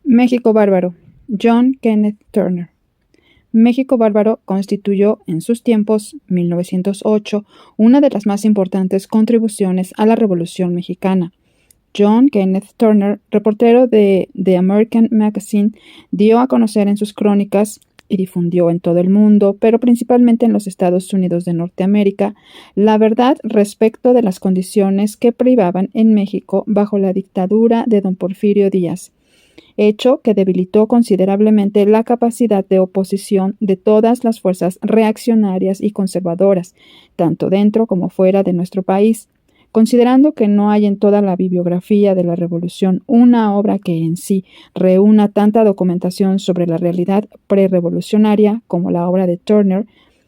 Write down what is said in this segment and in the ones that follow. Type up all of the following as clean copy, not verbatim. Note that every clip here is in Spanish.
México Bárbaro, John Kenneth Turner. México Bárbaro constituyó en sus tiempos, 1908, una de las más importantes contribuciones a la Revolución Mexicana. John Kenneth Turner, reportero de The American Magazine, dio a conocer en sus crónicas y difundió en todo el mundo, pero principalmente en los Estados Unidos de Norteamérica, la verdad respecto de las condiciones que privaban en México bajo la dictadura de don Porfirio Díaz, hecho que debilitó considerablemente la capacidad de oposición de todas las fuerzas reaccionarias y conservadoras, tanto dentro como fuera de nuestro país. Considerando que no hay en toda la bibliografía de la Revolución una obra que en sí reúna tanta documentación sobre la realidad prerevolucionaria como la obra de Turner,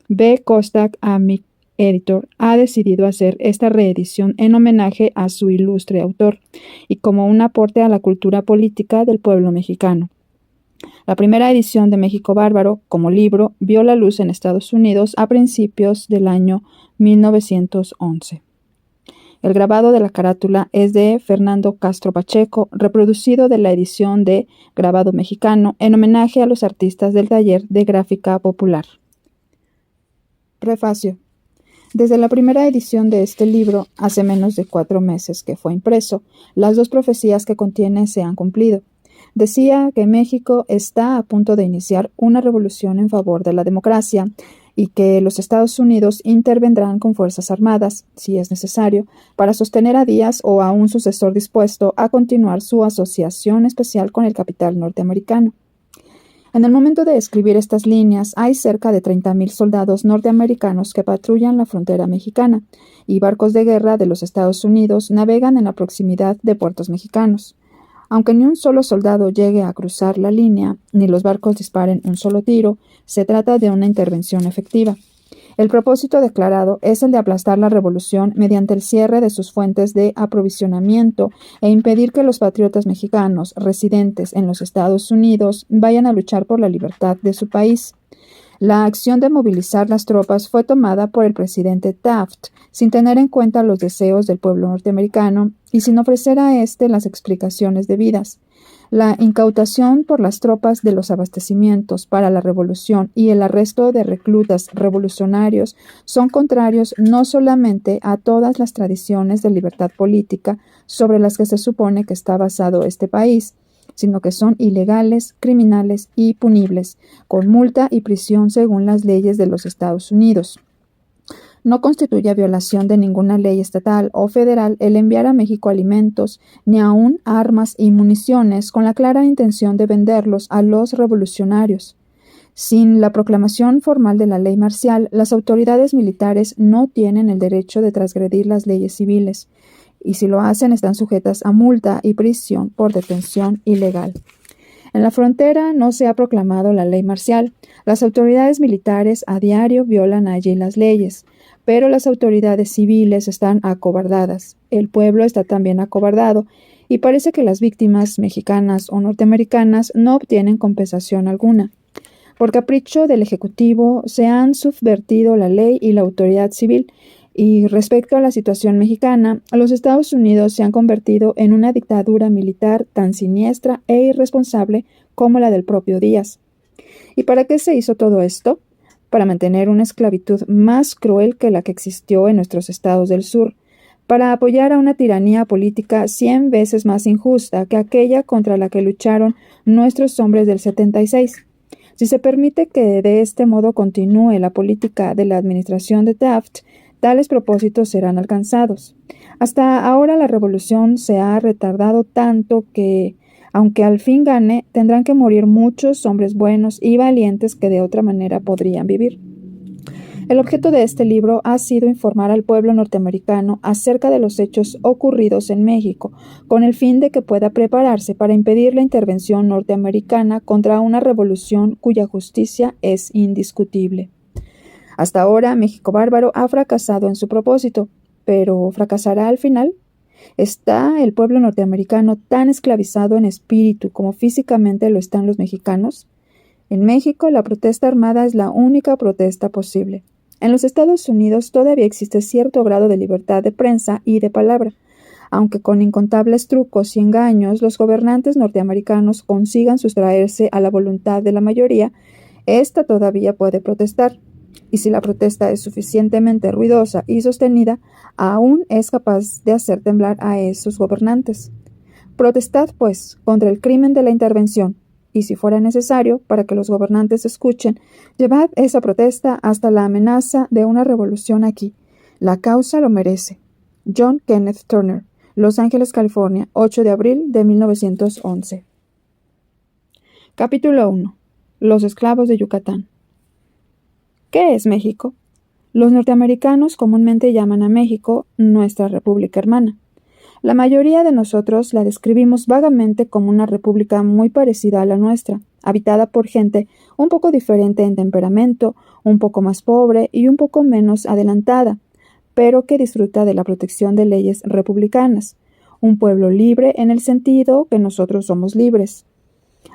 B. Kostak, amic editor, ha decidido hacer esta reedición en homenaje a su ilustre autor y como un aporte a la cultura política del pueblo mexicano. La primera edición de México Bárbaro, como libro, vio la luz en Estados Unidos a principios del año 1911. El grabado de la carátula es de Fernando Castro Pacheco, reproducido de la edición de Grabado Mexicano en homenaje a los artistas del taller de gráfica popular. Prefacio. Desde la primera edición de este libro, hace menos de 4 meses que fue impreso, las 2 profecías que contiene se han cumplido. Decía que México está a punto de iniciar una revolución en favor de la democracia y que los Estados Unidos intervendrán con fuerzas armadas, si es necesario, para sostener a Díaz o a un sucesor dispuesto a continuar su asociación especial con el capital norteamericano. En el momento de escribir estas líneas, hay cerca de 30,000 soldados norteamericanos que patrullan la frontera mexicana, y barcos de guerra de los Estados Unidos navegan en la proximidad de puertos mexicanos. Aunque ni un solo soldado llegue a cruzar la línea, ni los barcos disparen un solo tiro, se trata de una intervención efectiva. El propósito declarado es el de aplastar la revolución mediante el cierre de sus fuentes de aprovisionamiento e impedir que los patriotas mexicanos residentes en los Estados Unidos vayan a luchar por la libertad de su país. La acción de movilizar las tropas fue tomada por el presidente Taft, sin tener en cuenta los deseos del pueblo norteamericano y sin ofrecer a éste las explicaciones debidas. La incautación por las tropas de los abastecimientos para la revolución y el arresto de reclutas revolucionarios son contrarios no solamente a todas las tradiciones de libertad política sobre las que se supone que está basado este país, sino que son ilegales, criminales y punibles, con multa y prisión según las leyes de los Estados Unidos. No constituye violación de ninguna ley estatal o federal el enviar a México alimentos, ni aún armas y municiones con la clara intención de venderlos a los revolucionarios. Sin la proclamación formal de la ley marcial, las autoridades militares no tienen el derecho de transgredir las leyes civiles, y si lo hacen están sujetas a multa y prisión por detención ilegal. En la frontera no se ha proclamado la ley marcial. Las autoridades militares a diario violan allí las leyes, pero las autoridades civiles están acobardadas. El pueblo está también acobardado y parece que las víctimas mexicanas o norteamericanas no obtienen compensación alguna. Por capricho del Ejecutivo se han subvertido la ley y la autoridad civil, y respecto a la situación mexicana, los Estados Unidos se han convertido en una dictadura militar tan siniestra e irresponsable como la del propio Díaz. ¿Y para qué se hizo todo esto? Para mantener una esclavitud más cruel que la que existió en nuestros estados del sur, para apoyar a una tiranía política 100 veces más injusta que aquella contra la que lucharon nuestros hombres del 76. Si se permite que de este modo continúe la política de la administración de Taft, tales propósitos serán alcanzados. Hasta ahora la revolución se ha retardado tanto que, aunque al fin gane, tendrán que morir muchos hombres buenos y valientes que de otra manera podrían vivir. El objeto de este libro ha sido informar al pueblo norteamericano acerca de los hechos ocurridos en México, con el fin de que pueda prepararse para impedir la intervención norteamericana contra una revolución cuya justicia es indiscutible. Hasta ahora, México Bárbaro ha fracasado en su propósito, pero ¿fracasará al final? ¿Está el pueblo norteamericano tan esclavizado en espíritu como físicamente lo están los mexicanos? En México, la protesta armada es la única protesta posible. En los Estados Unidos todavía existe cierto grado de libertad de prensa y de palabra. Aunque con incontables trucos y engaños los gobernantes norteamericanos consigan sustraerse a la voluntad de la mayoría, ésta todavía puede protestar. Y si la protesta es suficientemente ruidosa y sostenida, aún es capaz de hacer temblar a esos gobernantes. Protestad, pues, contra el crimen de la intervención, y si fuera necesario, para que los gobernantes escuchen, llevad esa protesta hasta la amenaza de una revolución aquí. La causa lo merece. John Kenneth Turner, Los Ángeles, California, 8 de abril de 1911. Capítulo 1. Los esclavos de Yucatán. ¿Qué es México? Los norteamericanos comúnmente llaman a México nuestra república hermana. La mayoría de nosotros la describimos vagamente como una república muy parecida a la nuestra, habitada por gente un poco diferente en temperamento, un poco más pobre y un poco menos adelantada, pero que disfruta de la protección de leyes republicanas. Un pueblo libre en el sentido que nosotros somos libres.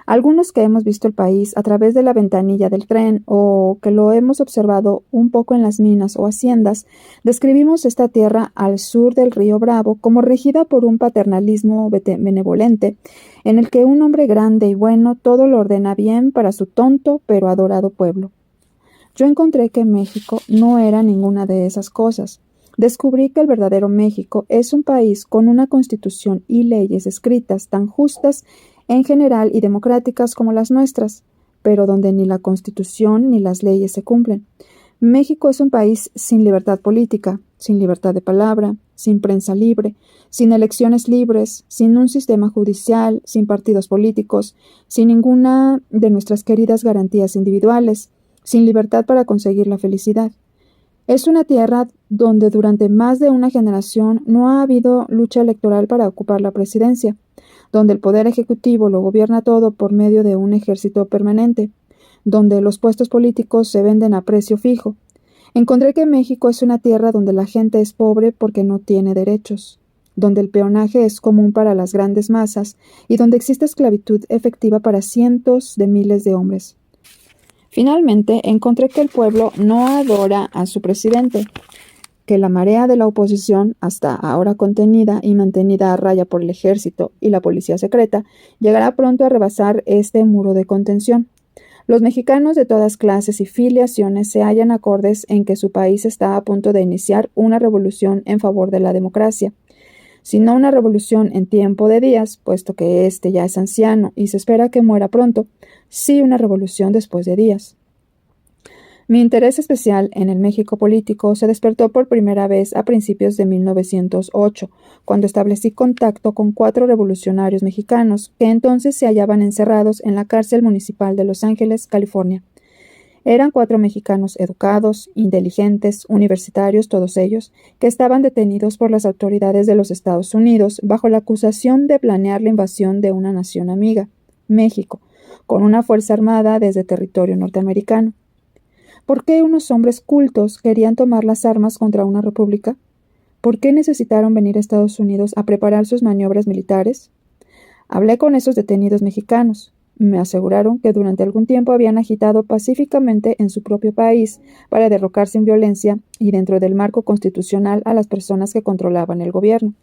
Algunos que hemos visto el país a través de la ventanilla del tren o que lo hemos observado un poco en las minas o haciendas, describimos esta tierra al sur del río Bravo como regida por un paternalismo benevolente, en el que un hombre grande y bueno todo lo ordena bien para su tonto pero adorado pueblo. Yo encontré que México no era ninguna de esas cosas. Descubrí que el verdadero México es un país con una constitución y leyes escritas tan justas en general y democráticas como las nuestras, pero donde ni la Constitución ni las leyes se cumplen. México es un país sin libertad política, sin libertad de palabra, sin prensa libre, sin elecciones libres, sin un sistema judicial, sin partidos políticos, sin ninguna de nuestras queridas garantías individuales, sin libertad para conseguir la felicidad. Es una tierra donde durante más de una generación no ha habido lucha electoral para ocupar la presidencia, donde el poder ejecutivo lo gobierna todo por medio de un ejército permanente, donde los puestos políticos se venden a precio fijo. Encontré que México es una tierra donde la gente es pobre porque no tiene derechos, donde el peonaje es común para las grandes masas y donde existe esclavitud efectiva para cientos de miles de hombres. Finalmente, encontré que el pueblo no adora a su presidente, que la marea de la oposición, hasta ahora contenida y mantenida a raya por el ejército y la policía secreta, llegará pronto a rebasar este muro de contención. Los mexicanos de todas clases y filiaciones se hallan acordes en que su país está a punto de iniciar una revolución en favor de la democracia. Si no una revolución en tiempo de Díaz, puesto que éste ya es anciano y se espera que muera pronto, sí una revolución después de Díaz. Mi interés especial en el México político se despertó por primera vez a principios de 1908, cuando establecí contacto con 4 revolucionarios mexicanos que entonces se hallaban encerrados en la cárcel municipal de Los Ángeles, California. Eran 4 mexicanos educados, inteligentes, universitarios todos ellos, que estaban detenidos por las autoridades de los Estados Unidos bajo la acusación de planear la invasión de una nación amiga, México, con una fuerza armada desde territorio norteamericano. ¿Por qué unos hombres cultos querían tomar las armas contra una república? ¿Por qué necesitaron venir a Estados Unidos a preparar sus maniobras militares? Hablé con esos detenidos mexicanos. Me aseguraron que durante algún tiempo habían agitado pacíficamente en su propio país para derrocar sin violencia y dentro del marco constitucional a las personas que controlaban el gobierno.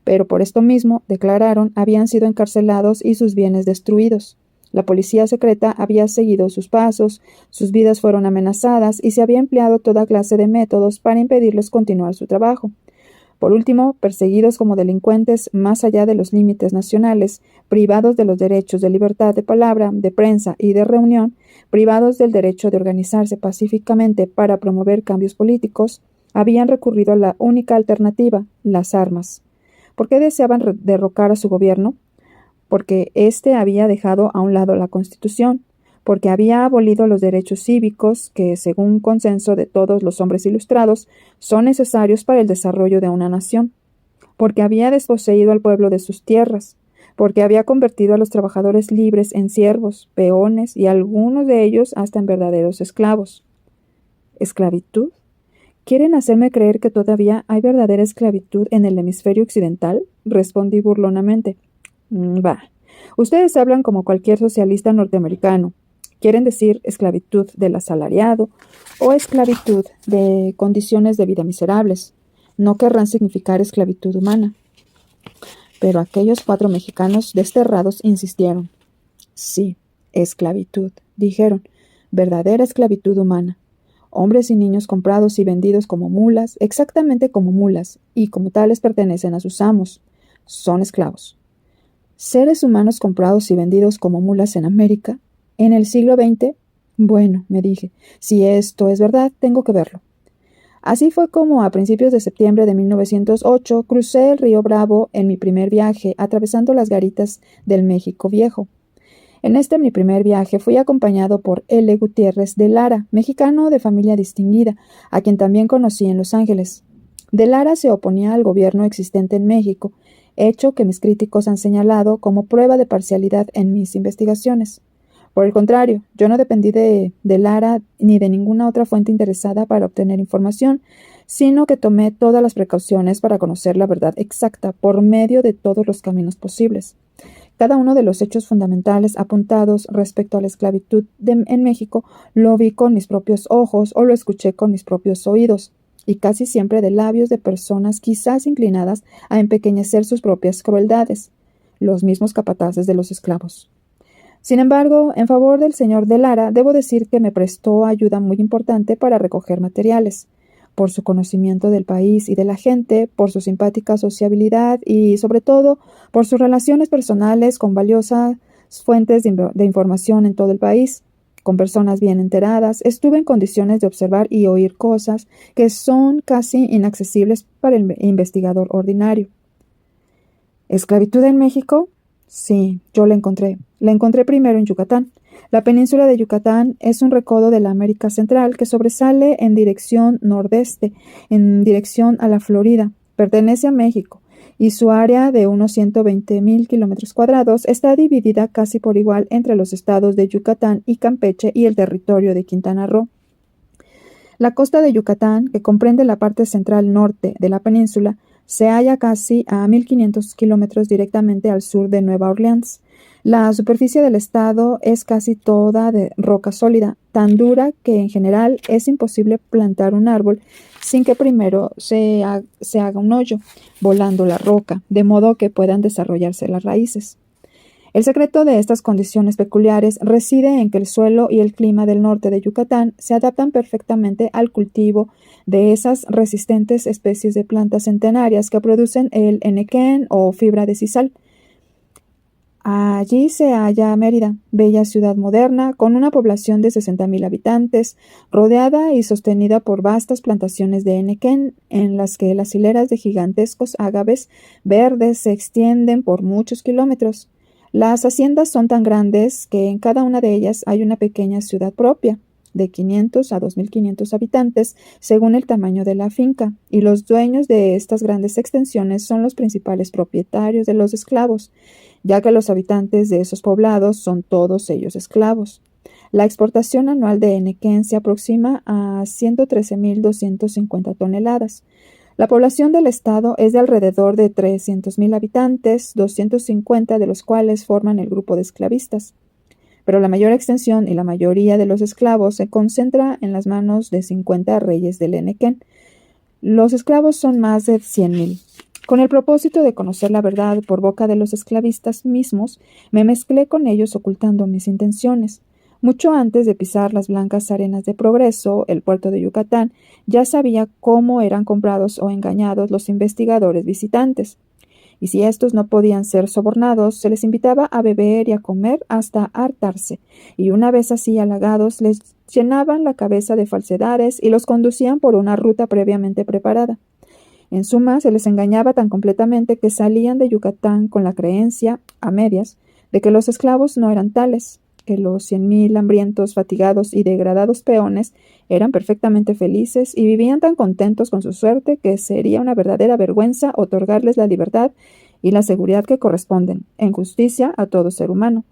Pero por esto mismo, declararon, habían sido encarcelados y sus bienes destruidos. La policía secreta había seguido sus pasos, sus vidas fueron amenazadas y se había empleado toda clase de métodos para impedirles continuar su trabajo. Por último, perseguidos como delincuentes más allá de los límites nacionales, privados de los derechos de libertad de palabra, de prensa y de reunión, privados del derecho de organizarse pacíficamente para promover cambios políticos, habían recurrido a la única alternativa, las armas. ¿Por qué deseaban derrocar a su gobierno? Porque éste había dejado a un lado la Constitución, porque había abolido los derechos cívicos que, según consenso de todos los hombres ilustrados, son necesarios para el desarrollo de una nación, porque había desposeído al pueblo de sus tierras, porque había convertido a los trabajadores libres en siervos, peones y algunos de ellos hasta en verdaderos esclavos. ¿Esclavitud? ¿Quieren hacerme creer que todavía hay verdadera esclavitud en el hemisferio occidental? Respondí burlonamente. Bah, ustedes hablan como cualquier socialista norteamericano. Quieren decir esclavitud del asalariado o esclavitud de condiciones de vida miserables. No querrán significar esclavitud humana. Pero aquellos 4 mexicanos desterrados insistieron. Sí, esclavitud, dijeron, verdadera esclavitud humana. Hombres y niños comprados y vendidos como mulas, exactamente como mulas, y como tales pertenecen a sus amos. Son esclavos. ¿Seres humanos comprados y vendidos como mulas en América? ¿En el siglo XX? Bueno, me dije, si esto es verdad, tengo que verlo. Así fue como a principios de septiembre de 1908 crucé el río Bravo en mi primer viaje, atravesando las garitas del México Viejo. En mi primer viaje fui acompañado por L. Gutiérrez de Lara, mexicano de familia distinguida, a quien también conocí en Los Ángeles. De Lara se oponía al gobierno existente en México, hecho que mis críticos han señalado como prueba de parcialidad en mis investigaciones. Por el contrario, yo no dependí de Lara ni de ninguna otra fuente interesada para obtener información, sino que tomé todas las precauciones para conocer la verdad exacta por medio de todos los caminos posibles. Cada uno de los hechos fundamentales apuntados respecto a la esclavitud en México lo vi con mis propios ojos o lo escuché con mis propios oídos, y casi siempre de labios de personas quizás inclinadas a empequeñecer sus propias crueldades, los mismos capataces de los esclavos. Sin embargo, en favor del señor de Lara, debo decir que me prestó ayuda muy importante para recoger materiales, por su conocimiento del país y de la gente, por su simpática sociabilidad y, sobre todo, por sus relaciones personales con valiosas fuentes de información en todo el país. Con personas bien enteradas, estuve en condiciones de observar y oír cosas que son casi inaccesibles para el investigador ordinario. ¿Esclavitud en México? Sí, yo la encontré. La encontré primero en Yucatán. La península de Yucatán es un recodo de la América Central que sobresale en dirección nordeste, en dirección a la Florida. Pertenece a México y su área de unos 120,000 kilómetros cuadrados está dividida casi por igual entre los estados de Yucatán y Campeche y el territorio de Quintana Roo. La costa de Yucatán, que comprende la parte central norte de la península, se halla casi a 1,500 kilómetros directamente al sur de Nueva Orleans. La superficie del estado es casi toda de roca sólida, tan dura que en general es imposible plantar un árbol sin que primero se haga un hoyo, volando la roca, de modo que puedan desarrollarse las raíces. El secreto de estas condiciones peculiares reside en que el suelo y el clima del norte de Yucatán se adaptan perfectamente al cultivo de esas resistentes especies de plantas centenarias que producen el henequén o fibra de sisal. Allí se halla Mérida, bella ciudad moderna, con una población de 60,000 habitantes, rodeada y sostenida por vastas plantaciones de henequén, en las que las hileras de gigantescos ágaves verdes se extienden por muchos kilómetros. Las haciendas son tan grandes que en cada una de ellas hay una pequeña ciudad propia, de 500 a 2,500 habitantes, según el tamaño de la finca, y los dueños de estas grandes extensiones son los principales propietarios de los esclavos, ya que los habitantes de esos poblados son todos ellos esclavos. La exportación anual de henequén se aproxima a 113,250 toneladas. La población del estado es de alrededor de 300,000 habitantes, 250 de los cuales forman el grupo de esclavistas. Pero la mayor extensión y la mayoría de los esclavos se concentra en las manos de 50 reyes del henequén. Los esclavos son más de 100,000. Con el propósito de conocer la verdad por boca de los esclavistas mismos, me mezclé con ellos ocultando mis intenciones. Mucho antes de pisar las blancas arenas de Progreso, el puerto de Yucatán, ya sabía cómo eran comprados o engañados los investigadores visitantes. Y si estos no podían ser sobornados, se les invitaba a beber y a comer hasta hartarse, y una vez así halagados les llenaban la cabeza de falsedades y los conducían por una ruta previamente preparada. En suma, se les engañaba tan completamente que salían de Yucatán con la creencia, a medias, de que los esclavos no eran tales, que los 100,000 hambrientos, fatigados y degradados peones eran perfectamente felices y vivían tan contentos con su suerte que sería una verdadera vergüenza otorgarles la libertad y la seguridad que corresponden, en justicia, a todo ser humano.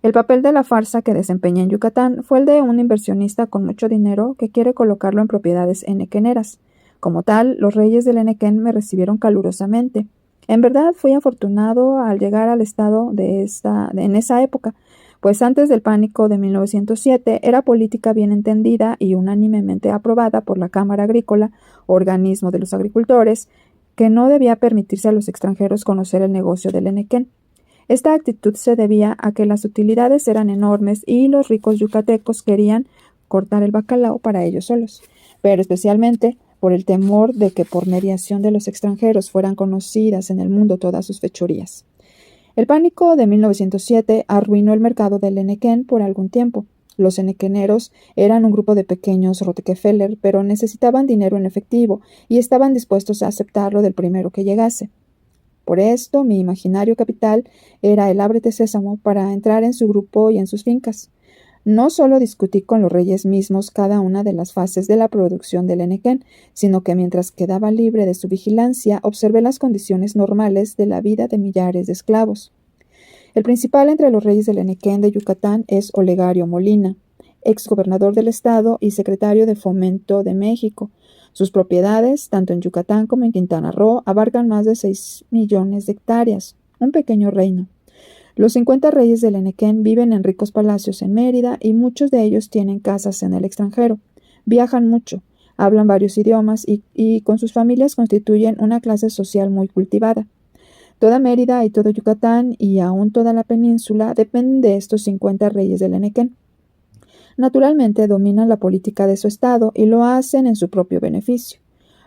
El papel de la farsa que desempeñé en Yucatán fue el de un inversionista con mucho dinero que quiere colocarlo en propiedades henequeneras. Como tal, los reyes del henequén me recibieron calurosamente. En verdad, fui afortunado al llegar al estado en esa época, pues antes del pánico de 1907 era política bien entendida y unánimemente aprobada por la Cámara Agrícola, organismo de los agricultores, que no debía permitirse a los extranjeros conocer el negocio del Enequén. Esta actitud se debía a que las utilidades eran enormes y los ricos yucatecos querían cortar el bacalao para ellos solos, pero especialmente por el temor de que por mediación de los extranjeros fueran conocidas en el mundo todas sus fechorías. El pánico de 1907 arruinó el mercado del Enequén por algún tiempo. Los enequeneros eran un grupo de pequeños Rockefeller, pero necesitaban dinero en efectivo y estaban dispuestos a aceptarlo del primero que llegase. Por esto, mi imaginario capital era el ábrete sésamo para entrar en su grupo y en sus fincas. No solo discutí con los reyes mismos cada una de las fases de la producción del Enequén, sino que mientras quedaba libre de su vigilancia, observé las condiciones normales de la vida de millares de esclavos. El principal entre los reyes del Enequén de Yucatán es Olegario Molina, exgobernador del estado y secretario de Fomento de México. Sus propiedades, tanto en Yucatán como en Quintana Roo, abarcan más de 6 millones de hectáreas, un pequeño reino. Los 50 reyes del Enequén viven en ricos palacios en Mérida y muchos de ellos tienen casas en el extranjero. Viajan mucho, hablan varios idiomas y con sus familias constituyen una clase social muy cultivada. Toda Mérida y todo Yucatán y aún toda la península dependen de estos 50 reyes del Enequén. Naturalmente dominan la política de su estado y lo hacen en su propio beneficio.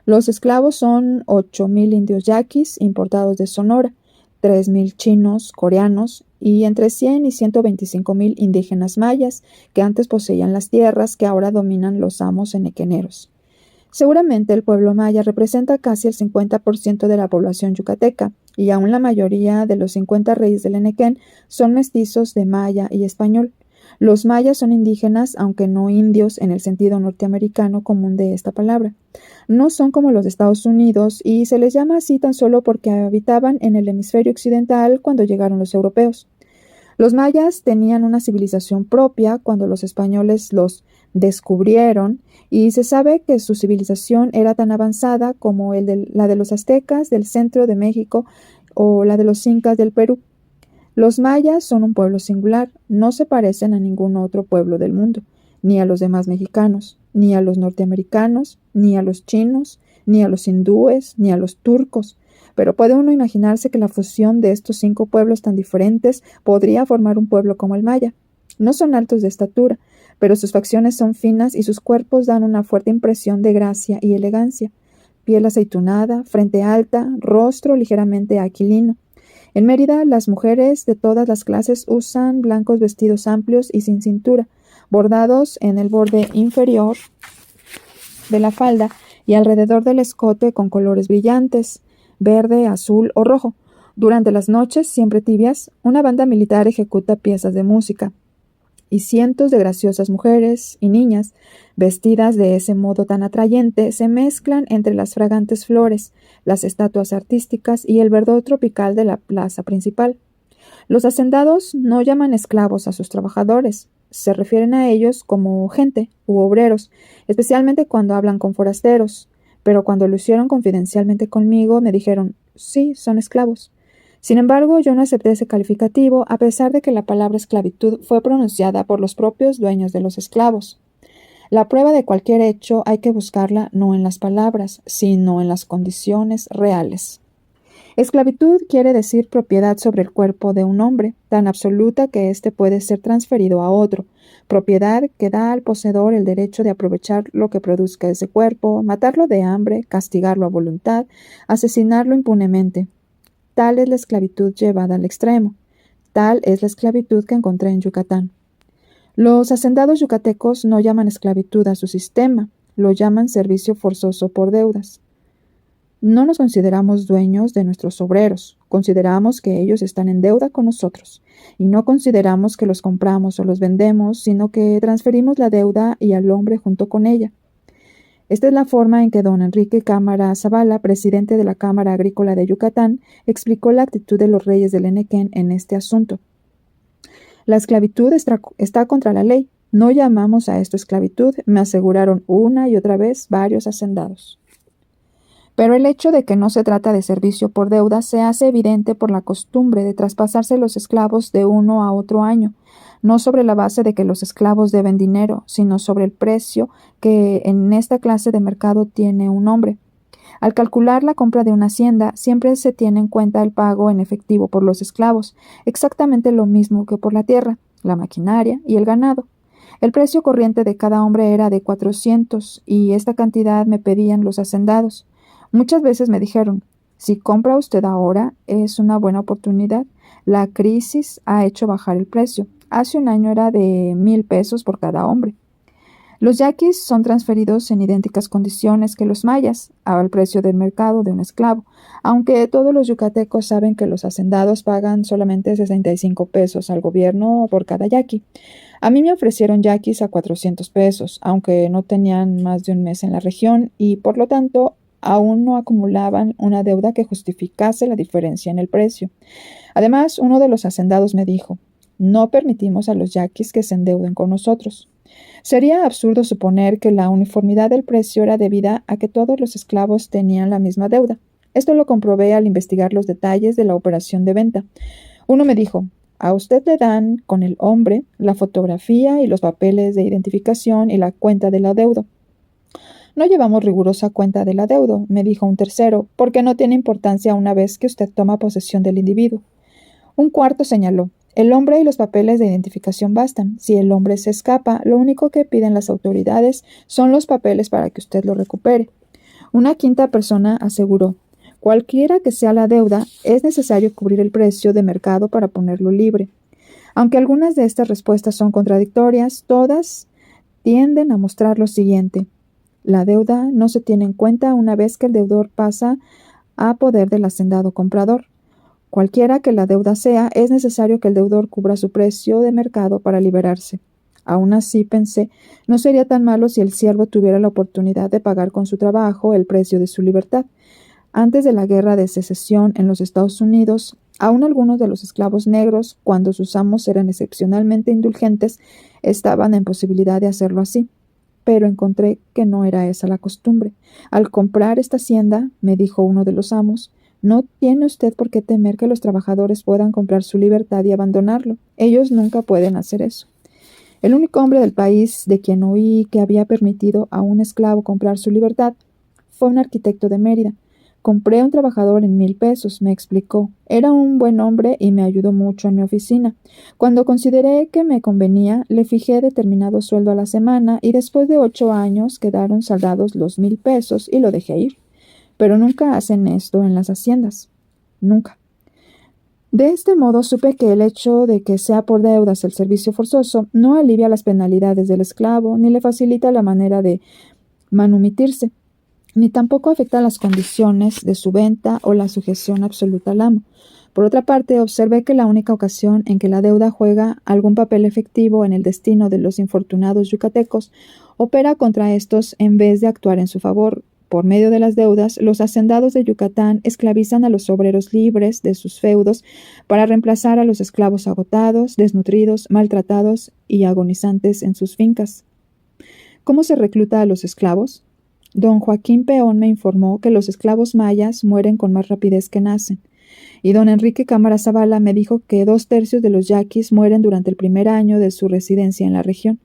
Los esclavos son 8,000 indios yaquis importados de Sonora, 3,000 chinos, coreanos y entre 100 y 125,000 indígenas mayas que antes poseían las tierras que ahora dominan los amos enequeneros. Seguramente el pueblo maya representa casi el 50% de la población yucateca y aún la mayoría de los 50 reyes del Enequén son mestizos de maya y español. Los mayas son indígenas, aunque no indios en el sentido norteamericano común de esta palabra. No son como los de Estados Unidos y se les llama así tan solo porque habitaban en el hemisferio occidental cuando llegaron los europeos. Los mayas tenían una civilización propia cuando los españoles los descubrieron y se sabe que su civilización era tan avanzada como la de los aztecas del centro de México o la de los incas del Perú. Los mayas son un pueblo singular, no se parecen a ningún otro pueblo del mundo, ni a los demás mexicanos, ni a los norteamericanos, ni a los chinos, ni a los hindúes, ni a los turcos. Pero puede uno imaginarse que la fusión de estos 5 pueblos tan diferentes podría formar un pueblo como el maya. No son altos de estatura, pero sus facciones son finas y sus cuerpos dan una fuerte impresión de gracia y elegancia. Piel aceitunada, frente alta, rostro ligeramente aquilino. En Mérida, las mujeres de todas las clases usan blancos vestidos amplios y sin cintura, bordados en el borde inferior de la falda y alrededor del escote con colores brillantes, verde, azul o rojo. Durante las noches, siempre tibias, una banda militar ejecuta piezas de música, y cientos de graciosas mujeres y niñas, vestidas de ese modo tan atrayente, se mezclan entre las fragantes flores, las estatuas artísticas y el verdor tropical de la plaza principal. Los hacendados no llaman esclavos a sus trabajadores, se refieren a ellos como gente u obreros, especialmente cuando hablan con forasteros, pero cuando lo hicieron confidencialmente conmigo me dijeron, sí, son esclavos. Sin embargo, yo no acepté ese calificativo a pesar de que la palabra esclavitud fue pronunciada por los propios dueños de los esclavos. La prueba de cualquier hecho hay que buscarla no en las palabras, sino en las condiciones reales. Esclavitud quiere decir propiedad sobre el cuerpo de un hombre, tan absoluta que éste puede ser transferido a otro, propiedad que da al poseedor el derecho de aprovechar lo que produzca ese cuerpo, matarlo de hambre, castigarlo a voluntad, asesinarlo impunemente. Tal es la esclavitud llevada al extremo. Tal es la esclavitud que encontré en Yucatán. Los hacendados yucatecos no llaman esclavitud a su sistema, lo llaman servicio forzoso por deudas. No nos consideramos dueños de nuestros obreros, consideramos que ellos están en deuda con nosotros, y no consideramos que los compramos o los vendemos, sino que transferimos la deuda y al hombre junto con ella. Esta es la forma en que don Enrique Cámara Zavala, presidente de la Cámara Agrícola de Yucatán, explicó la actitud de los reyes del Enequén en este asunto. La esclavitud está contra la ley. No llamamos a esto esclavitud, me aseguraron una y otra vez varios hacendados. Pero el hecho de que no se trata de servicio por deuda se hace evidente por la costumbre de traspasarse los esclavos de uno a otro año, no sobre la base de que los esclavos deben dinero, sino sobre el precio que en esta clase de mercado tiene un hombre. Al calcular la compra de una hacienda, siempre se tiene en cuenta el pago en efectivo por los esclavos, exactamente lo mismo que por la tierra, la maquinaria y el ganado. El precio corriente de cada hombre era de 400 y esta cantidad me pedían los hacendados. Muchas veces me dijeron, si compra usted ahora es una buena oportunidad. La crisis ha hecho bajar el precio. Hace un año era de 1,000 pesos por cada hombre. Los yaquis son transferidos en idénticas condiciones que los mayas, al precio del mercado de un esclavo, aunque todos los yucatecos saben que los hacendados pagan solamente 65 pesos al gobierno por cada yaqui. A mí me ofrecieron yaquis a 400 pesos, aunque no tenían más de un mes en la región y, por lo tanto, aún no acumulaban una deuda que justificase la diferencia en el precio. Además, uno de los hacendados me dijo, no permitimos a los yaquis que se endeuden con nosotros. Sería absurdo suponer que la uniformidad del precio era debida a que todos los esclavos tenían la misma deuda. Esto lo comprobé al investigar los detalles de la operación de venta. Uno me dijo, a usted le dan con el hombre la fotografía y los papeles de identificación y la cuenta del adeudo. No llevamos rigurosa cuenta del adeudo, me dijo un tercero, porque no tiene importancia una vez que usted toma posesión del individuo. Un cuarto señaló, el hombre y los papeles de identificación bastan. Si el hombre se escapa, lo único que piden las autoridades son los papeles para que usted lo recupere. Una quinta persona aseguró, cualquiera que sea la deuda, es necesario cubrir el precio de mercado para ponerlo libre. Aunque algunas de estas respuestas son contradictorias, todas tienden a mostrar lo siguiente. La deuda no se tiene en cuenta una vez que el deudor pasa a poder del hacendado comprador. Cualquiera que la deuda sea, es necesario que el deudor cubra su precio de mercado para liberarse. Aún así, pensé, no sería tan malo si el siervo tuviera la oportunidad de pagar con su trabajo el precio de su libertad. Antes de la Guerra de Secesión en los Estados Unidos, aún algunos de los esclavos negros, cuando sus amos eran excepcionalmente indulgentes, estaban en posibilidad de hacerlo así. Pero encontré que no era esa la costumbre. Al comprar esta hacienda, me dijo uno de los amos, no tiene usted por qué temer que los trabajadores puedan comprar su libertad y abandonarlo. Ellos nunca pueden hacer eso. El único hombre del país de quien oí que había permitido a un esclavo comprar su libertad fue un arquitecto de Mérida. Compré a un trabajador en 1,000 pesos, me explicó. Era un buen hombre y me ayudó mucho en mi oficina. Cuando consideré que me convenía, le fijé determinado sueldo a la semana y después de 8 años quedaron saldados los 1,000 pesos y lo dejé ir. Pero nunca hacen esto en las haciendas. Nunca. De este modo supe que el hecho de que sea por deudas el servicio forzoso no alivia las penalidades del esclavo ni le facilita la manera de manumitirse, ni tampoco afecta las condiciones de su venta o la sujeción absoluta al amo. Por otra parte, observé que la única ocasión en que la deuda juega algún papel efectivo en el destino de los infortunados yucatecos opera contra estos en vez de actuar en su favor. Por medio de las deudas, los hacendados de Yucatán esclavizan a los obreros libres de sus feudos para reemplazar a los esclavos agotados, desnutridos, maltratados y agonizantes en sus fincas. ¿Cómo se recluta a los esclavos? Don Joaquín Peón me informó que los esclavos mayas mueren con más rapidez que nacen, y don Enrique Cámara Zavala me dijo que 2/3 de los yaquis mueren durante el primer año de su residencia en la región.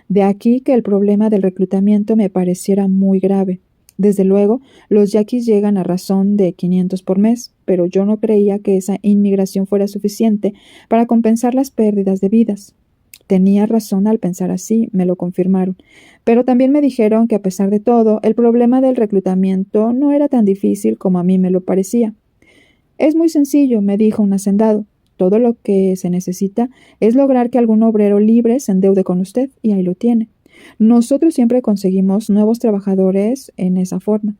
De aquí que el problema del reclutamiento me pareciera muy grave. Desde luego, los yaquis llegan a razón de 500 por mes, pero yo no creía que esa inmigración fuera suficiente para compensar las pérdidas de vidas. Tenía razón al pensar así, me lo confirmaron, pero también me dijeron que a pesar de todo, el problema del reclutamiento no era tan difícil como a mí me lo parecía. Es muy sencillo, me dijo un hacendado. Todo lo que se necesita es lograr que algún obrero libre se endeude con usted, y ahí lo tiene. Nosotros siempre conseguimos nuevos trabajadores en esa forma.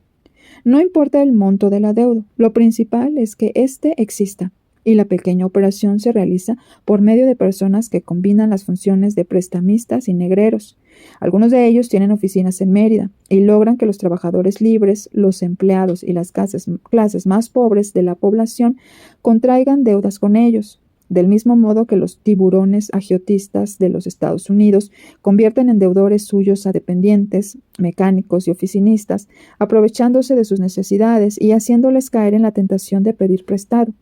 No importa el monto del adeudo, lo principal es que éste exista, y la pequeña operación se realiza por medio de personas que combinan las funciones de prestamistas y negreros. Algunos de ellos tienen oficinas en Mérida y logran que los trabajadores libres, los empleados y las clases más pobres de la población contraigan deudas con ellos. Del mismo modo que los tiburones agiotistas de los Estados Unidos convierten en deudores suyos a dependientes, mecánicos y oficinistas, aprovechándose de sus necesidades y haciéndoles caer en la tentación de pedir prestado.